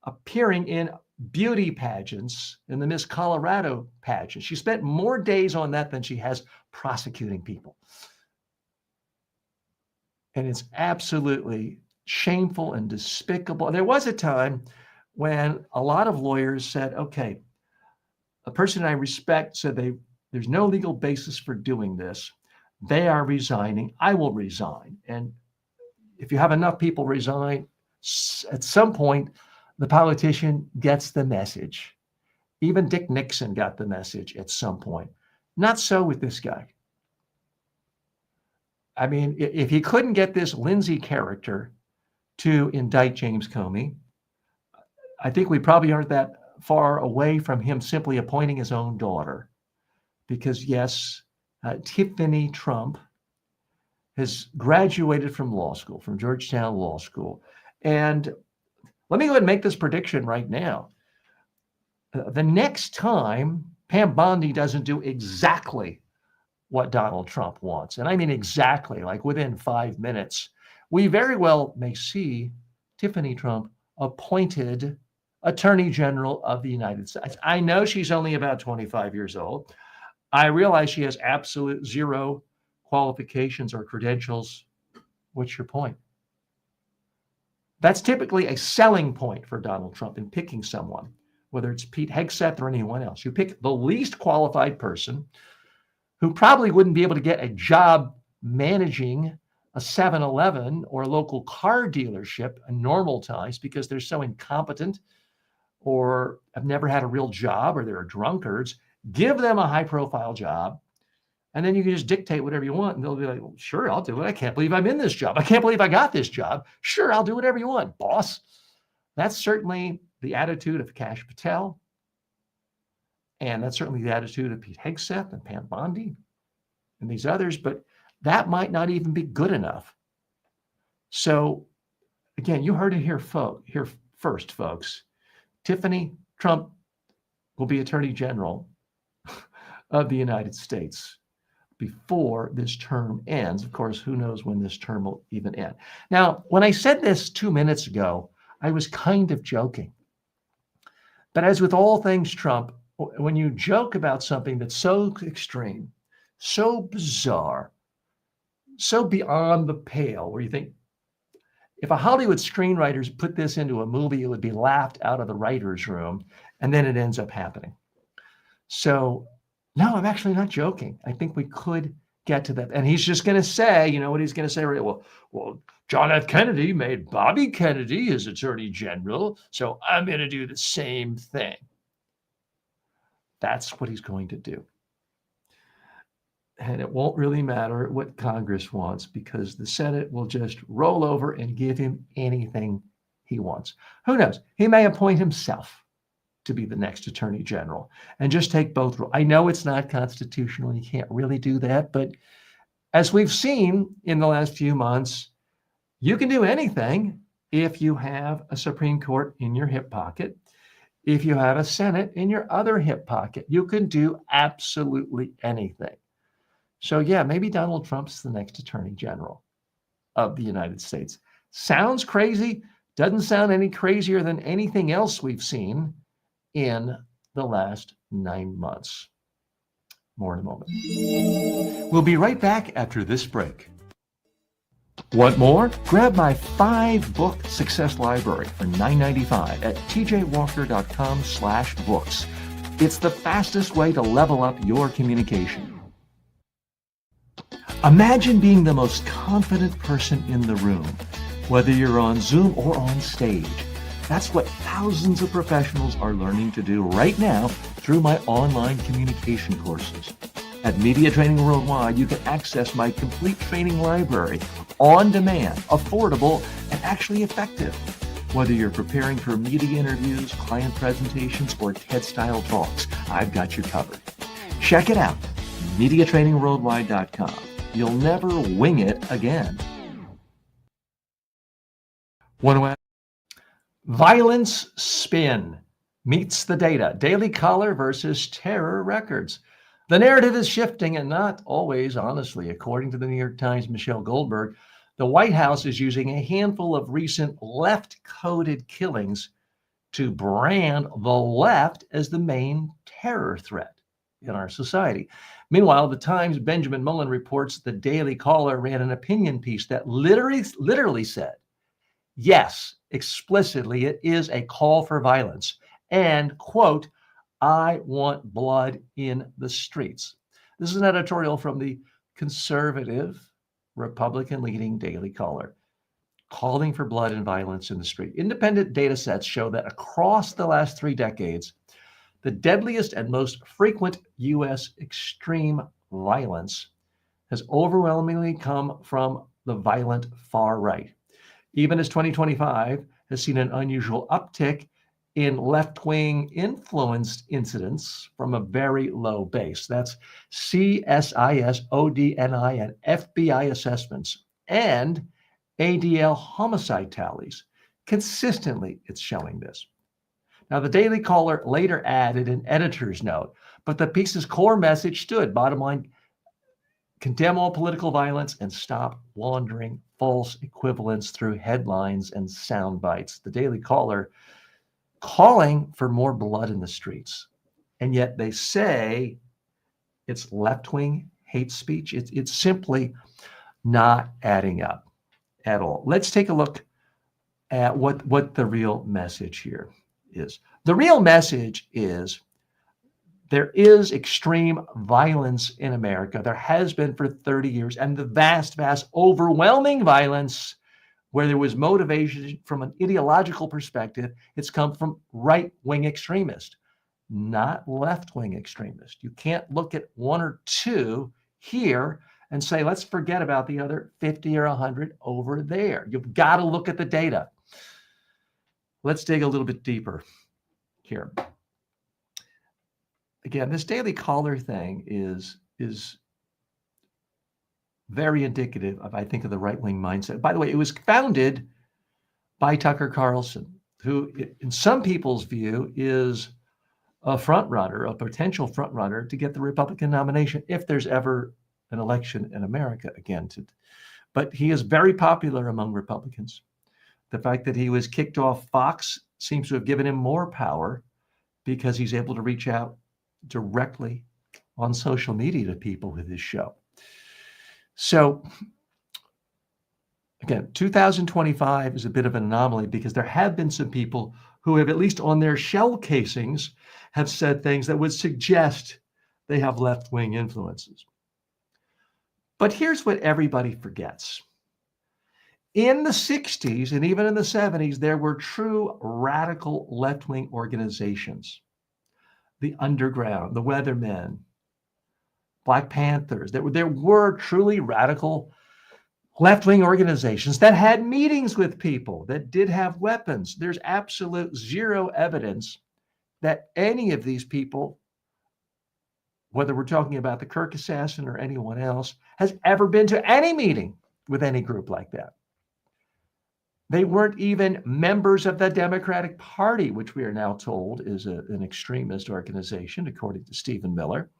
appearing in beauty pageants in the Miss Colorado pageant. She spent more days on that than she has prosecuting people. And it's absolutely shameful and despicable. There was a time when a lot of lawyers said, okay, a person I respect said there's no legal basis for doing this. They are resigning. I will resign. And if you have enough people resign, at some point, the politician gets the message. Even Dick Nixon got the message at some point. Not so with this guy. I mean, if he couldn't get this Lindsay character to indict James Comey, I think we probably aren't that far away from him simply appointing his own daughter. Because yes, Tiffany Trump has graduated from law school, from Georgetown Law School. And let me go ahead and make this prediction right now. The next time Pam Bondi doesn't do exactly what Donald Trump wants, and I mean exactly, like within 5 minutes, we very well may see Tiffany Trump appointed Attorney General of the United States. I know she's only about 25 years old. I realize she has absolute zero qualifications or credentials. What's your point? That's typically a selling point for Donald Trump in picking someone, whether it's Pete Hegseth or anyone else. You pick the least qualified person who probably wouldn't be able to get a job managing a 7-Eleven or a local car dealership in normal times because they're so incompetent or have never had a real job or they're drunkards. Give them a high-profile job, and then you can just dictate whatever you want, and they'll be like, well, sure, I'll do it. I can't believe I'm in this job. I can't believe I got this job. Sure, I'll do whatever you want, boss. That's certainly the attitude of Kash Patel, and that's certainly the attitude of Pete Hegseth and Pam Bondi and these others, but that might not even be good enough. So, again, you heard it here first, folks. Tiffany Trump will be Attorney General of the United States before this term ends. Of course, who knows when this term will even end. Now, when I said this 2 minutes ago, I was kind of joking. But as with all things Trump, when you joke about something that's so extreme, so bizarre, so beyond the pale, where you think, if a Hollywood screenwriter put this into a movie, it would be laughed out of the writer's room, and then it ends up happening. So, no, I'm actually not joking. I think we could get to that. And he's just going to say, you know what he's going to say? Right? Well, John F. Kennedy made Bobby Kennedy his Attorney General, so I'm going to do the same thing. That's what he's going to do. And it won't really matter what Congress wants because the Senate will just roll over and give him anything he wants. Who knows? He may appoint himself to be the next Attorney General and just take both roles. I know it's not constitutional. You can't really do that. But as we've seen in the last few months, you can do anything if you have a Supreme Court in your hip pocket. If you have a Senate in your other hip pocket, you can do absolutely anything. So yeah, maybe Donald Trump's the next Attorney General of the United States. Sounds crazy. Doesn't sound any crazier than anything else we've seen in the last 9 months. More in a moment. We'll be right back after this break. Want more? Grab my 5-book success library for $9.95 at tjwalker.com/books. It's the fastest way to level up your communication. Imagine being the most confident person in the room, whether you're on Zoom or on stage. That's what thousands of professionals are learning to do right now through my online communication courses. At Media Training Worldwide, you can access my complete training library on demand, affordable, and actually effective. Whether you're preparing for media interviews, client presentations, or TED-style talks, I've got you covered. Check it out, MediaTrainingWorldwide.com. You'll never wing it again. Violence spin meets the data. Daily Caller versus terror records. The narrative is shifting and not always, honestly. According to the New York Times' Michelle Goldberg, the White House is using a handful of recent left-coded killings to brand the left as the main terror threat in our society. Meanwhile, the Times' Benjamin Mullen reports the Daily Caller ran an opinion piece that literally said, yes, explicitly, it is a call for violence. And, quote, I want blood in the streets. This is an editorial from the conservative, Republican-leading Daily Caller, calling for blood and violence in the street. Independent data sets show that across the last 3 decades, the deadliest and most frequent U.S. extreme violence has overwhelmingly come from the violent far right, even as 2025 has seen an unusual uptick in left-wing influenced incidents from a very low base. That's CSIS, ODNI, and FBI assessments, and ADL homicide tallies. Consistently, it's showing this. Now, the Daily Caller later added an editor's note, but the piece's core message stood, bottom line, condemn all political violence and stop laundering false equivalents through headlines and sound bites. The Daily Caller calling for more blood in the streets. And yet they say it's left-wing hate speech. It's simply not adding up at all. Let's take a look at what the real message here is. The real message is there is extreme violence in America. There has been for 30 years, and the vast, overwhelming violence where there was motivation from an ideological perspective, it's come from right-wing extremists, not left-wing extremists. You can't look at one or two here and say, let's forget about the other 50 or 100 over there. You've got to look at the data. Let's dig a little bit deeper here. Again, this Daily Caller thing is very indicative of, I think, of the right-wing mindset. By the way, it was founded by Tucker Carlson, who in some people's view is a front runner, a potential front runner to get the Republican nomination if there's ever an election in America again. But he is very popular among Republicans. The fact that he was kicked off Fox seems to have given him more power because he's able to reach out directly on social media to people with his show. So again, 2025 is a bit of an anomaly because there have been some people who have, at least on their shell casings, have said things that would suggest they have left-wing influences. But here's what everybody forgets. In the 60s and even in the 70s, there were true radical left-wing organizations. The Underground, the Weathermen, Black Panthers. There were truly radical left-wing organizations that had meetings with people, that did have weapons. There's absolute zero evidence that any of these people, whether we're talking about the Kirk assassin or anyone else, has ever been to any meeting with any group like that. They weren't even members of the Democratic Party, which we are now told is an extremist organization, according to Stephen Miller.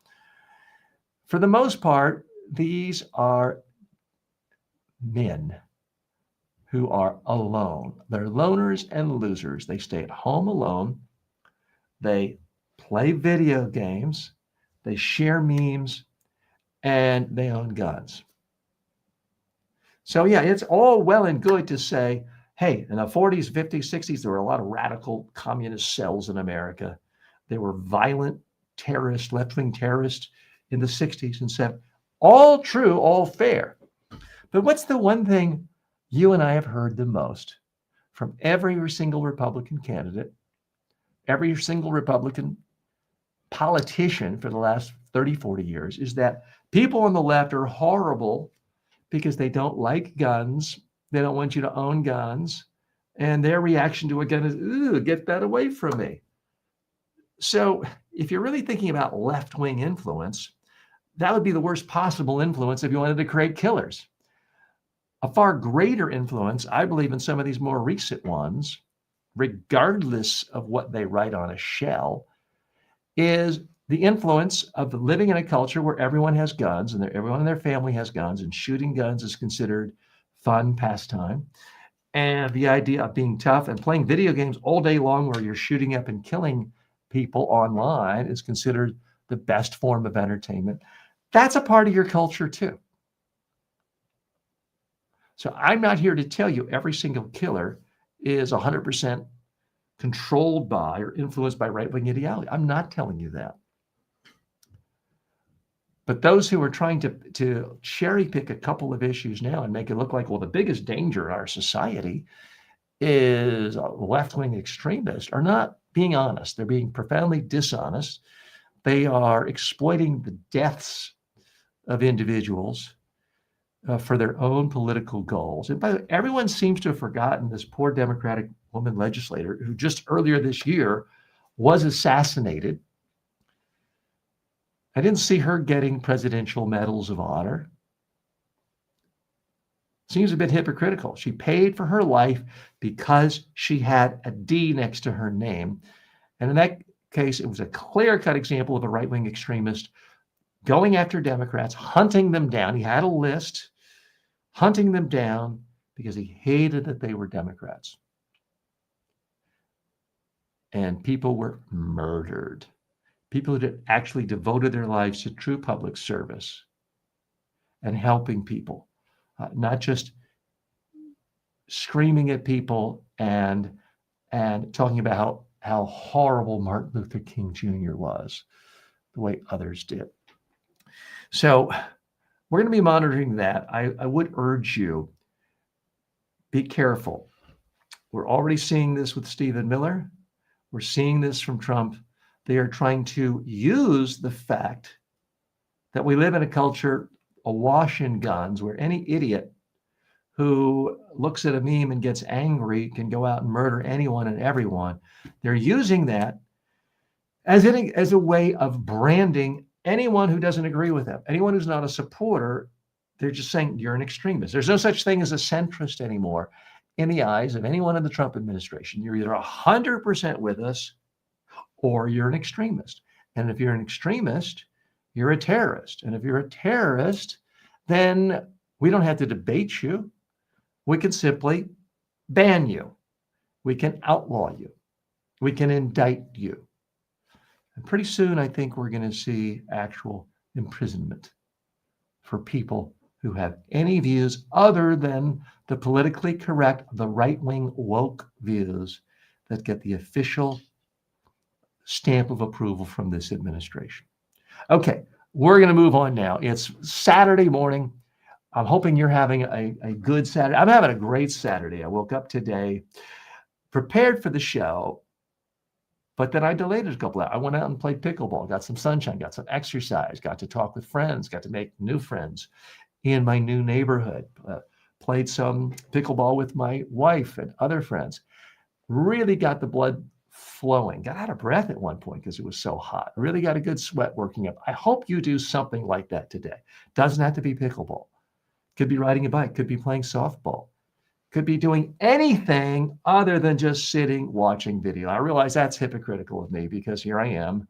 For the most part, these are men who are alone. They're loners and losers. They stay at home alone. They play video games. They share memes, and they own guns. So yeah, it's all well and good to say, hey, in the 40s, 50s, 60s, there were a lot of radical communist cells in America. There were violent terrorists, left-wing terrorists in the 60s and 70s. All true, all fair. But what's the one thing you and I have heard the most from every single Republican candidate, every single Republican politician for the last 30, 40 years, is that people on the left are horrible because they don't like guns. They don't want you to own guns. And their reaction to a gun is, ooh, get that away from me. So if you're really thinking about left-wing influence, that would be the worst possible influence if you wanted to create killers. A far greater influence, I believe, in some of these more recent ones, regardless of what they write on a shell, is the influence of living in a culture where everyone has guns and everyone in their family has guns, and shooting guns is considered fun pastime. And the idea of being tough and playing video games all day long where you're shooting up and killing people online is considered the best form of entertainment. That's a part of your culture too. So I'm not here to tell you every single killer is 100% controlled by or influenced by right-wing ideology. I'm not telling you that. But those who are trying to cherry pick a couple of issues now and make it look like, well, the biggest danger in our society is left-wing extremists are not being honest. They're being profoundly dishonest. They are exploiting the deaths of individuals for their own political goals. And by the way, everyone seems to have forgotten this poor Democratic woman legislator who just earlier this year was assassinated. I didn't see her getting presidential medals of honor. Seems a bit hypocritical. She paid for her life because she had a D next to her name. And in that case, it was a clear-cut example of a right-wing extremist going after Democrats, hunting them down. He had a list, hunting them down because he hated that they were Democrats. And people were murdered. People who had actually devoted their lives to true public service and helping people, not just screaming at people and talking about how horrible Martin Luther King Jr. was, the way others did. So we're going to be monitoring that. I would urge you, be careful. We're already seeing this with Stephen Miller. We're seeing this from Trump. They are trying to use the fact that we live in a culture awash in guns where any idiot who looks at a meme and gets angry can go out and murder anyone and everyone. They're using that as a way of branding anyone who doesn't agree with them. Anyone who's not a supporter, they're just saying you're an extremist. There's no such thing as a centrist anymore in the eyes of anyone in the Trump administration. You're either 100% with us or you're an extremist. And if you're an extremist, you're a terrorist. And if you're a terrorist, then we don't have to debate you. We can simply ban you. We can outlaw you. We can indict you. And pretty soon, I think we're going to see actual imprisonment for people who have any views other than the politically correct, the right-wing woke views that get the official stamp of approval from this administration. Okay, we're going to move on now. It's Saturday morning. I'm hoping you're having a good Saturday. I'm having a great Saturday. I woke up today, prepared for the show, but then I delayed it a couple hours. I went out and played pickleball, got some sunshine, got some exercise, got to talk with friends, got to make new friends in my new neighborhood, played some pickleball with my wife and other friends. Really got the blood flowing. Got out of breath at one point because it was so hot. Really got a good sweat working up. I hope you do something like that today. Doesn't have to be pickleball. Could be riding a bike. Could be playing softball. Could be doing anything other than just sitting watching video. I realize that's hypocritical of me because here I am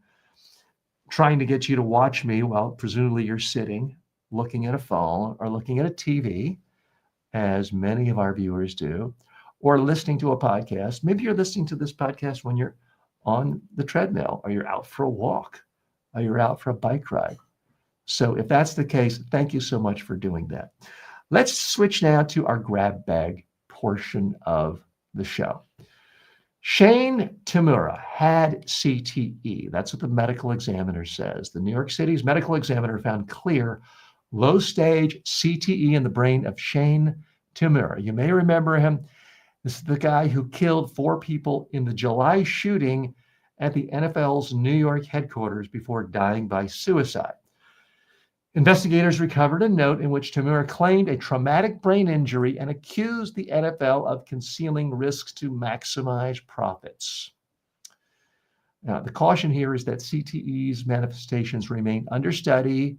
trying to get you to watch me while presumably you're sitting looking at a phone or looking at a TV, as many of our viewers do, or listening to a podcast. Maybe you're listening to this podcast when you're on the treadmill, or you're out for a walk, or you're out for a bike ride. So if that's the case, thank you so much for doing that. Let's switch now to our grab bag portion of the show. Shane Tamura had CTE. That's what the medical examiner says. The New York City's medical examiner found clear low-stage CTE in the brain of Shane Tamura. You may remember him. This is the guy who killed 4 people in the July shooting at the NFL's New York headquarters before dying by suicide. Investigators recovered a note in which Tamura claimed a traumatic brain injury and accused the NFL of concealing risks to maximize profits. Now, the caution here is that CTE's manifestations remain under study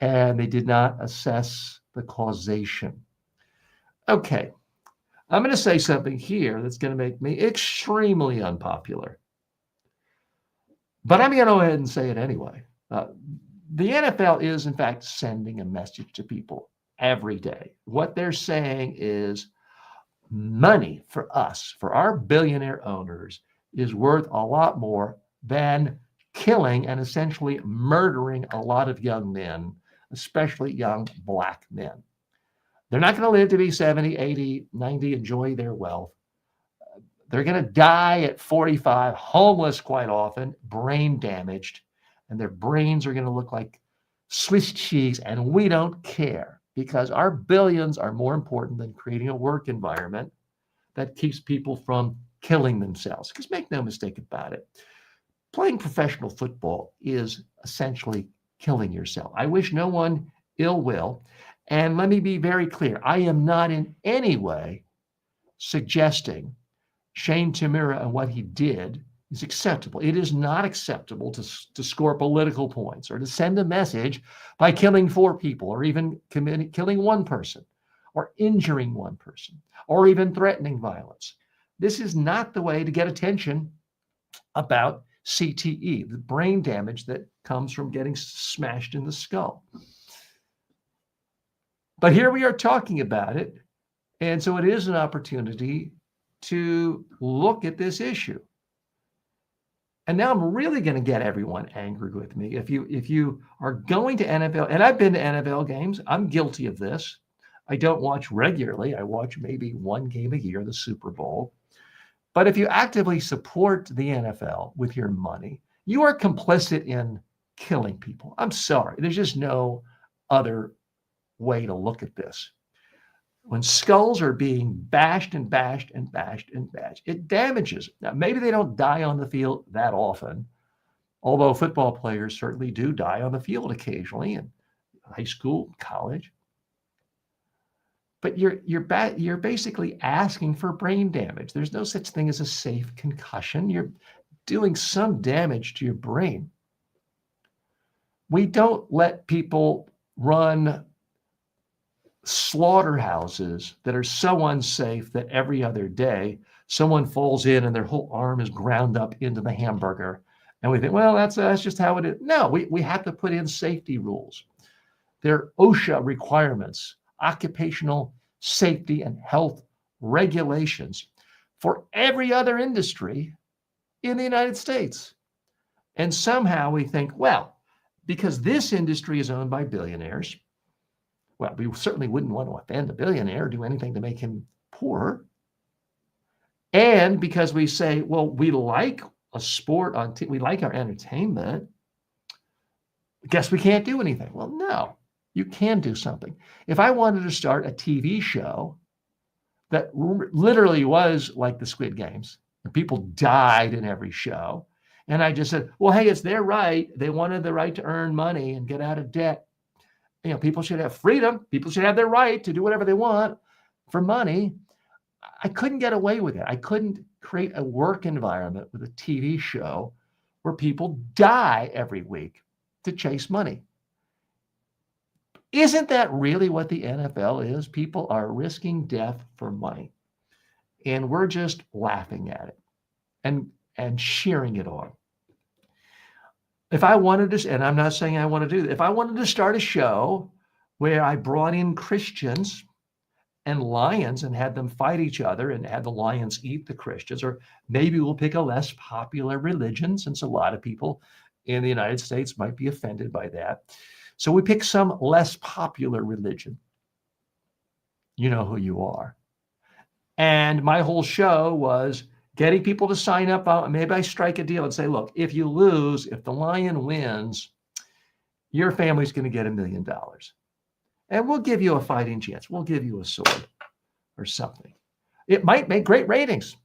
and they did not assess the causation. Okay, I'm going to say something here that's going to make me extremely unpopular, but I'm going to go ahead and say it anyway. The NFL is, in fact, sending a message to people every day. What they're saying is money for us, for our billionaire owners, is worth a lot more than killing and essentially murdering a lot of young men, especially young Black men. They're not going to live to be 70, 80, 90, enjoy their wealth. They're going to die at 45, homeless quite often, brain damaged, and their brains are going to look like Swiss cheese, and we don't care because our billions are more important than creating a work environment that keeps people from killing themselves. Because make no mistake about it, playing professional football is essentially killing yourself. I wish no one ill will. And let me be very clear. I am not in any way suggesting Shane Tamura and what he did is acceptable. It is not acceptable to score political points or to send a message by killing 4 people or even killing 1 person or injuring 1 person or even threatening violence. This is not the way to get attention about CTE, the brain damage that comes from getting smashed in the skull. But here we are talking about it. And so it is an opportunity to look at this issue. And now I'm really going to get everyone angry with me. If you are going to NFL, and I've been to NFL games, I'm guilty of this. I don't watch regularly. I watch maybe 1 game a year, the Super Bowl. But if you actively support the NFL with your money, you are complicit in killing people. I'm sorry. There's just no other way to look at this. When skulls are being bashed and bashed and bashed and bashed, it damages. Now, maybe they don't die on the field that often, although football players certainly do die on the field occasionally in high school, college. But you're basically asking for brain damage. There's no such thing as a safe concussion. You're doing some damage to your brain. We don't let people run slaughterhouses that are so unsafe that every other day someone falls in and their whole arm is ground up into the hamburger. And we think, well, that's just how it is. No, we have to put in safety rules. There are OSHA requirements, occupational safety and health regulations for every other industry in the United States. And somehow we think, well, because this industry is owned by billionaires, well, we certainly wouldn't want to offend a billionaire or do anything to make him poorer. And because we say, well, we like a sport on we like our entertainment, I guess we can't do anything. Well, no, you can do something. If I wanted to start a TV show that literally was like the Squid Games, and people died in every show, and I just said, well, hey, it's their right. They wanted the right to earn money and get out of debt. People should have freedom. People should have their right to do whatever they want for money. I couldn't get away with it. I couldn't create a work environment with a TV show where people die every week to chase money. Isn't that really what the NFL is? People are risking death for money. And we're just laughing at it and cheering it on. If I wanted to, and I'm not saying I want to do that, if I wanted to start a show where I brought in Christians and lions and had them fight each other and had the lions eat the Christians, or maybe we'll pick a less popular religion, since a lot of people in the United States might be offended by that. So we pick some less popular religion. You know who you are. And my whole show was getting people to sign up. Maybe I strike a deal and say, look, if you lose, if the lion wins, your family's going to get $1 million. And we'll give you a fighting chance. We'll give you a sword or something. It might make great ratings.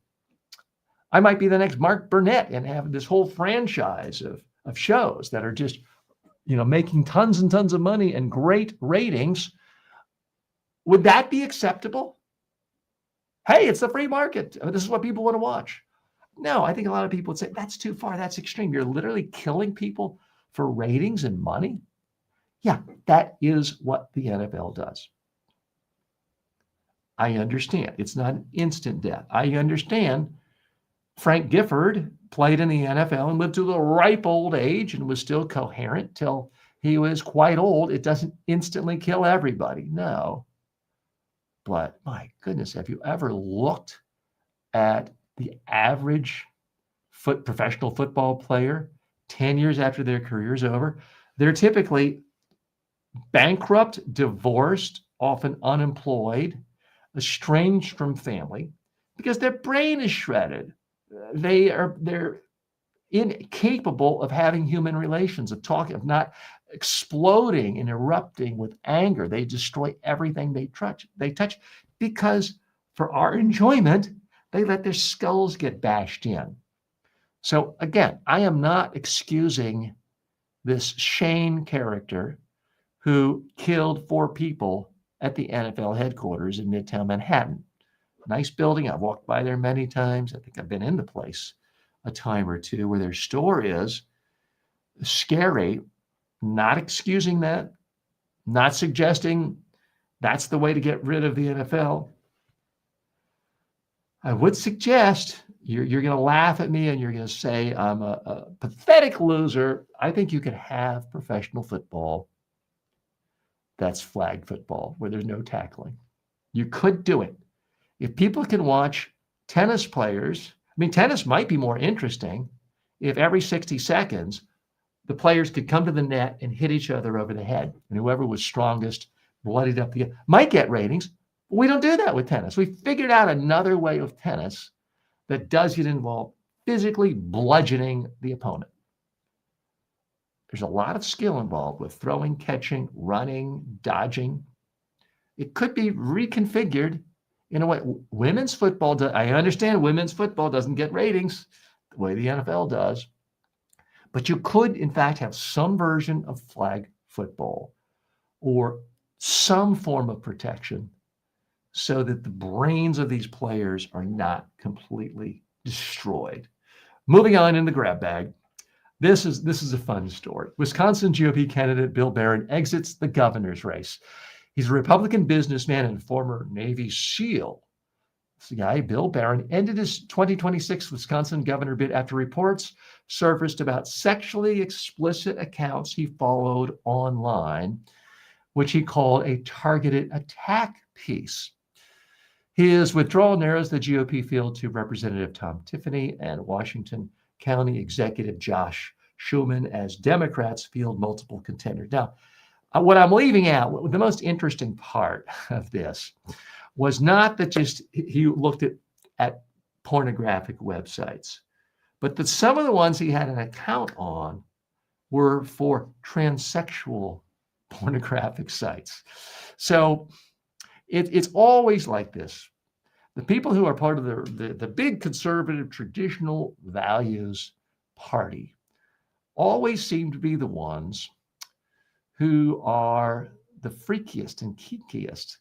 I might be the next Mark Burnett and have this whole franchise of shows that are just, making tons and tons of money and great ratings. Would that be acceptable? Hey, it's the free market. This is what people want to watch. No, I think a lot of people would say, that's too far. That's extreme. You're literally killing people for ratings and money. Yeah, that is what the NFL does. I understand. It's not an instant death. I understand Frank Gifford played in the NFL and lived to the ripe old age and was still coherent till he was quite old. It doesn't instantly kill everybody. No. But my goodness, have you ever looked at the average professional football player 10 years after their career is over? They're typically bankrupt, divorced, often unemployed, estranged from family, because their brain is shredded. They're incapable of having human relations, of talking, of not exploding and erupting with anger. They destroy everything they touch. Because for our enjoyment, they let their skulls get bashed in. So again, I am not excusing this Shane character who killed 4 people at the NFL headquarters in Midtown Manhattan. Nice building. I've walked by there many times. I think I've been in the place a time or two, where their store is. Scary. Not excusing that. Not suggesting that's the way to get rid of the NFL. I would suggest, you're going to laugh at me and you're going to say I'm a pathetic loser. I think you can have professional football that's flag football, where there's no tackling. You could do it. If people can watch tennis players, I mean, tennis might be more interesting if every 60 seconds the players could come to the net and hit each other over the head, and whoever was strongest bloodied up the might get ratings. But we don't do that with tennis. We figured out another way of tennis that doesn't involve physically bludgeoning the opponent. There's a lot of skill involved with throwing, catching, running, dodging. It could be reconfigured in a way. Women's football, I understand women's football doesn't get ratings the way the NFL does, but you could, in fact, have some version of flag football or some form of protection so that the brains of these players are not completely destroyed. Moving on in the grab bag. This is a fun story. Wisconsin GOP candidate Bill Barron exits the governor's race. He's a Republican businessman and former Navy SEAL. This guy, Bill Barron, ended his 2026 Wisconsin governor bid after reports surfaced about sexually explicit accounts he followed online, which he called a targeted attack piece. His withdrawal narrows the GOP field to Representative Tom Tiffany and Washington County Executive Josh Schuman as Democrats field multiple contenders. Now, what I'm leaving out, the most interesting part of this was not that just he looked at pornographic websites, but that some of the ones he had an account on were for transsexual pornographic sites. So it's always like this. The people who are part of the big conservative traditional values party always seem to be the ones who are the freakiest and kinkiest.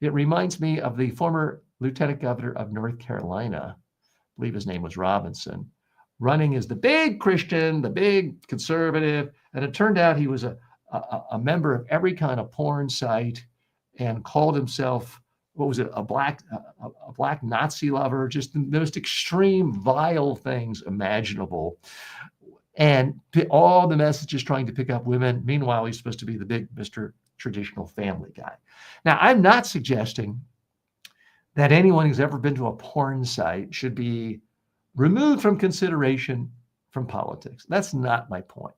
It reminds me of the former lieutenant governor of North Carolina, I believe his name was Robinson, running as the big Christian, the big conservative, and it turned out he was a member of every kind of porn site and called himself, what was it, a black Nazi lover, just the most extreme, vile things imaginable. And all the messages trying to pick up women. Meanwhile, he's supposed to be the big Mr. Traditional family guy. Now, I'm not suggesting that anyone who's ever been to a porn site should be removed from consideration from politics. That's not my point.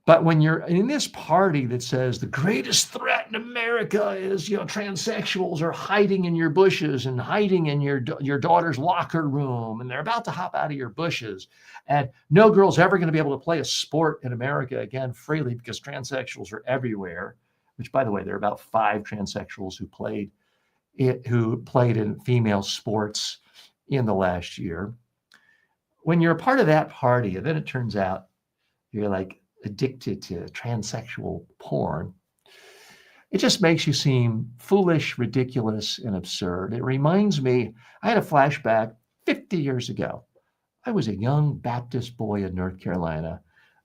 But when you're in this party that says the greatest threat in America is, transsexuals are hiding in your bushes and hiding in your daughter's locker room, and they're about to hop out of your bushes, and no girl's ever going to be able to play a sport in America again freely because transsexuals are everywhere, which, by the way, there are about 5 transsexuals who played in female sports in the last year. When you're a part of that party, and then it turns out you're like addicted to transsexual porn, it just makes you seem foolish, ridiculous, and absurd. It reminds me, I had a flashback 50 years ago. I was a young Baptist boy in North Carolina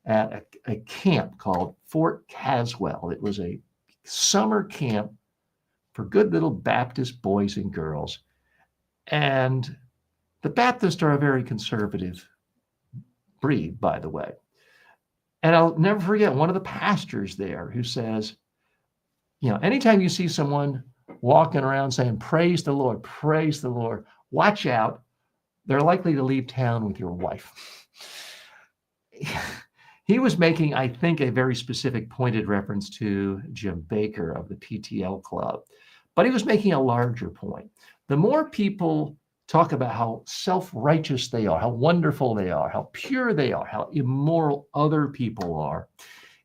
at a camp called Fort Caswell. It was a summer camp for good little Baptist boys and girls. And the Baptists are a very conservative breed, by the way. And I'll never forget one of the pastors there who says, anytime you see someone walking around saying, praise the Lord, watch out. They're likely to leave town with your wife. He was making, I think, a very specific pointed reference to Jim Baker of the PTL Club, but he was making a larger point. The more people talk about how self-righteous they are, how wonderful they are, how pure they are, how immoral other people are,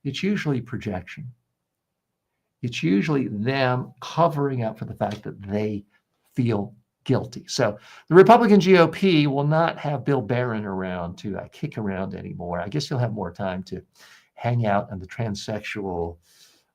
it's usually projection. It's usually them covering up for the fact that they feel guilty. So the Republican GOP will not have Bill Barron around to kick around anymore. I guess he'll have more time to hang out on the transsexual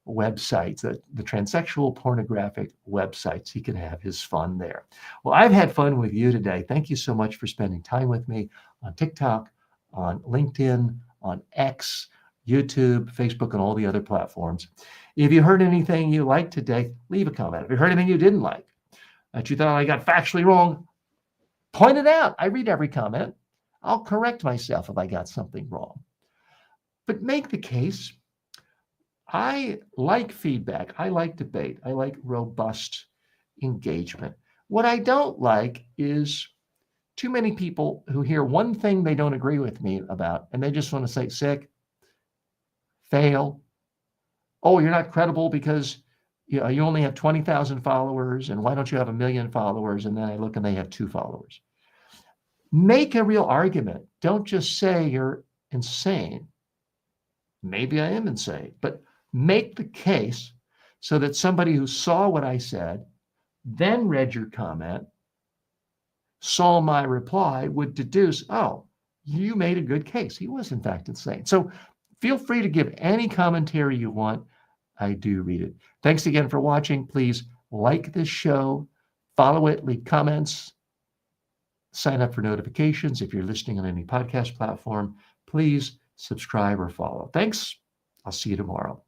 websites, the transsexual pornographic websites. He can have his fun there. Well, I've had fun with you today. Thank you so much for spending time with me on TikTok, on LinkedIn, on X, YouTube, Facebook, and all the other platforms. If you heard anything you liked today, leave a comment. If you heard anything you didn't like, that you thought I got factually wrong, point it out. I read every comment. I'll correct myself if I got something wrong. But make the case. I like feedback. I like debate. I like robust engagement. What I don't like is too many people who hear one thing they don't agree with me about, and they just want to say, sick, fail. Oh, you're not credible because you only have 20,000 followers, and why don't you have 1 million followers? And then I look and they have 2 followers. Make a real argument. Don't just say you're insane. Maybe I am insane, but make the case so that somebody who saw what I said, then read your comment, saw my reply, would deduce, oh, you made a good case. He was, in fact, insane. So feel free to give any commentary you want. I do read it. Thanks again for watching. Please like this show, follow it, leave comments, sign up for notifications. If you're listening on any podcast platform, please subscribe or follow. Thanks. I'll see you tomorrow.